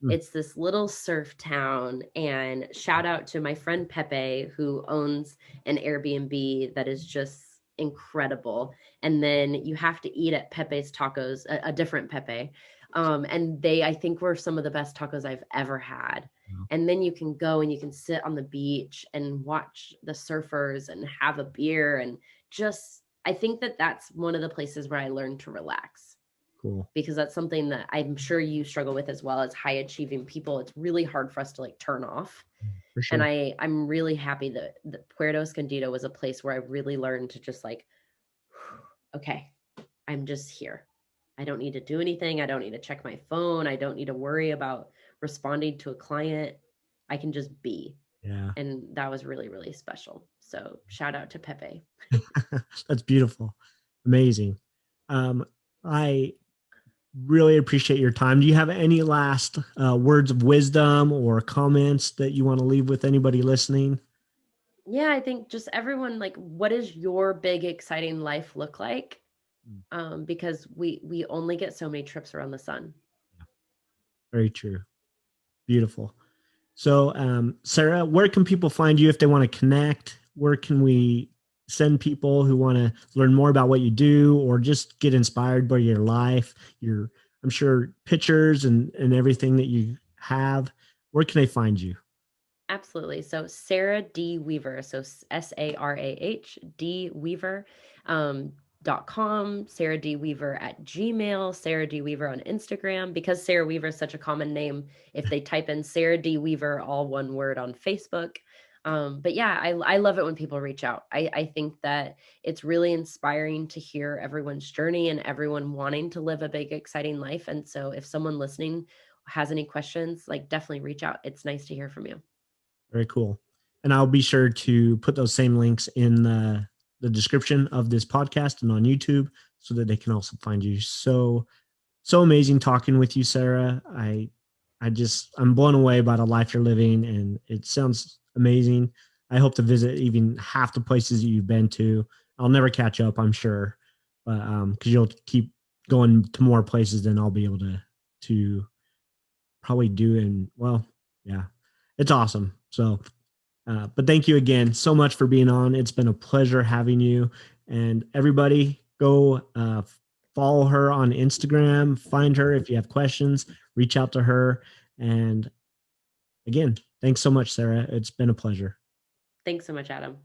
Mm, It's this little surf town, and shout out to my friend Pepe, who owns an Airbnb that is just incredible. And then you have to eat at Pepe's Tacos, a different Pepe, and they, I think, were some of the best tacos I've ever had. wow, And then you can go and you can sit on the beach and watch the surfers and have a beer, and just, I think that that's one of the places where I learned to relax, cool. because that's something that I'm sure you struggle with as well as high achieving people. It's really hard for us to like turn off. For And sure. I'm really happy that Puerto Escondido was a place where I really learned to just like, okay, I'm just here. I don't need to do anything. I don't need to check my phone. I don't need to worry about responding to a client. I can just be. Yeah. And that was really, really special. So shout out to Pepe. That's beautiful. Amazing. Um, I really appreciate your time. Do you have any last words of wisdom or comments that you want to leave with anybody listening? Yeah, I think just everyone, like, what does your big exciting life look like? Mm, Because we only get so many trips around the sun. yeah, very true. Beautiful. So, Sarah, where can people find you if they want to connect? Where can we send people who want to learn more about what you do or just get inspired by your life, your, I'm sure, pictures and everything that you have? Where can they find you? Absolutely. So Sarah D. Weaver. So Sarah D. Weaver. .com, Sarah D. Weaver at Gmail, Sarah D. Weaver on Instagram. Because Sarah Weaver is such a common name, if they type in Sarah D. Weaver, all one word, on Facebook. But yeah, I love it when people reach out. I think that it's really inspiring to hear everyone's journey and everyone wanting to live a big, exciting life. And so if someone listening has any questions, like definitely reach out. It's nice to hear from you. Very cool. And I'll be sure to put those same links in the description of this podcast and on YouTube so that they can also find you. So amazing talking with you, Sarah. I'm blown away by the life you're living and it sounds amazing. I hope to visit even half the places that you've been to. I'll never catch up, I'm sure. But because you'll keep going to more places than I'll be able to probably do. And well, yeah, it's awesome. So but thank you again so much for being on. It's been a pleasure having you. And everybody, go follow her on Instagram, find her if you have questions, reach out to her. And again, thanks so much, Sarah. It's been a pleasure. Thanks so much, Adam.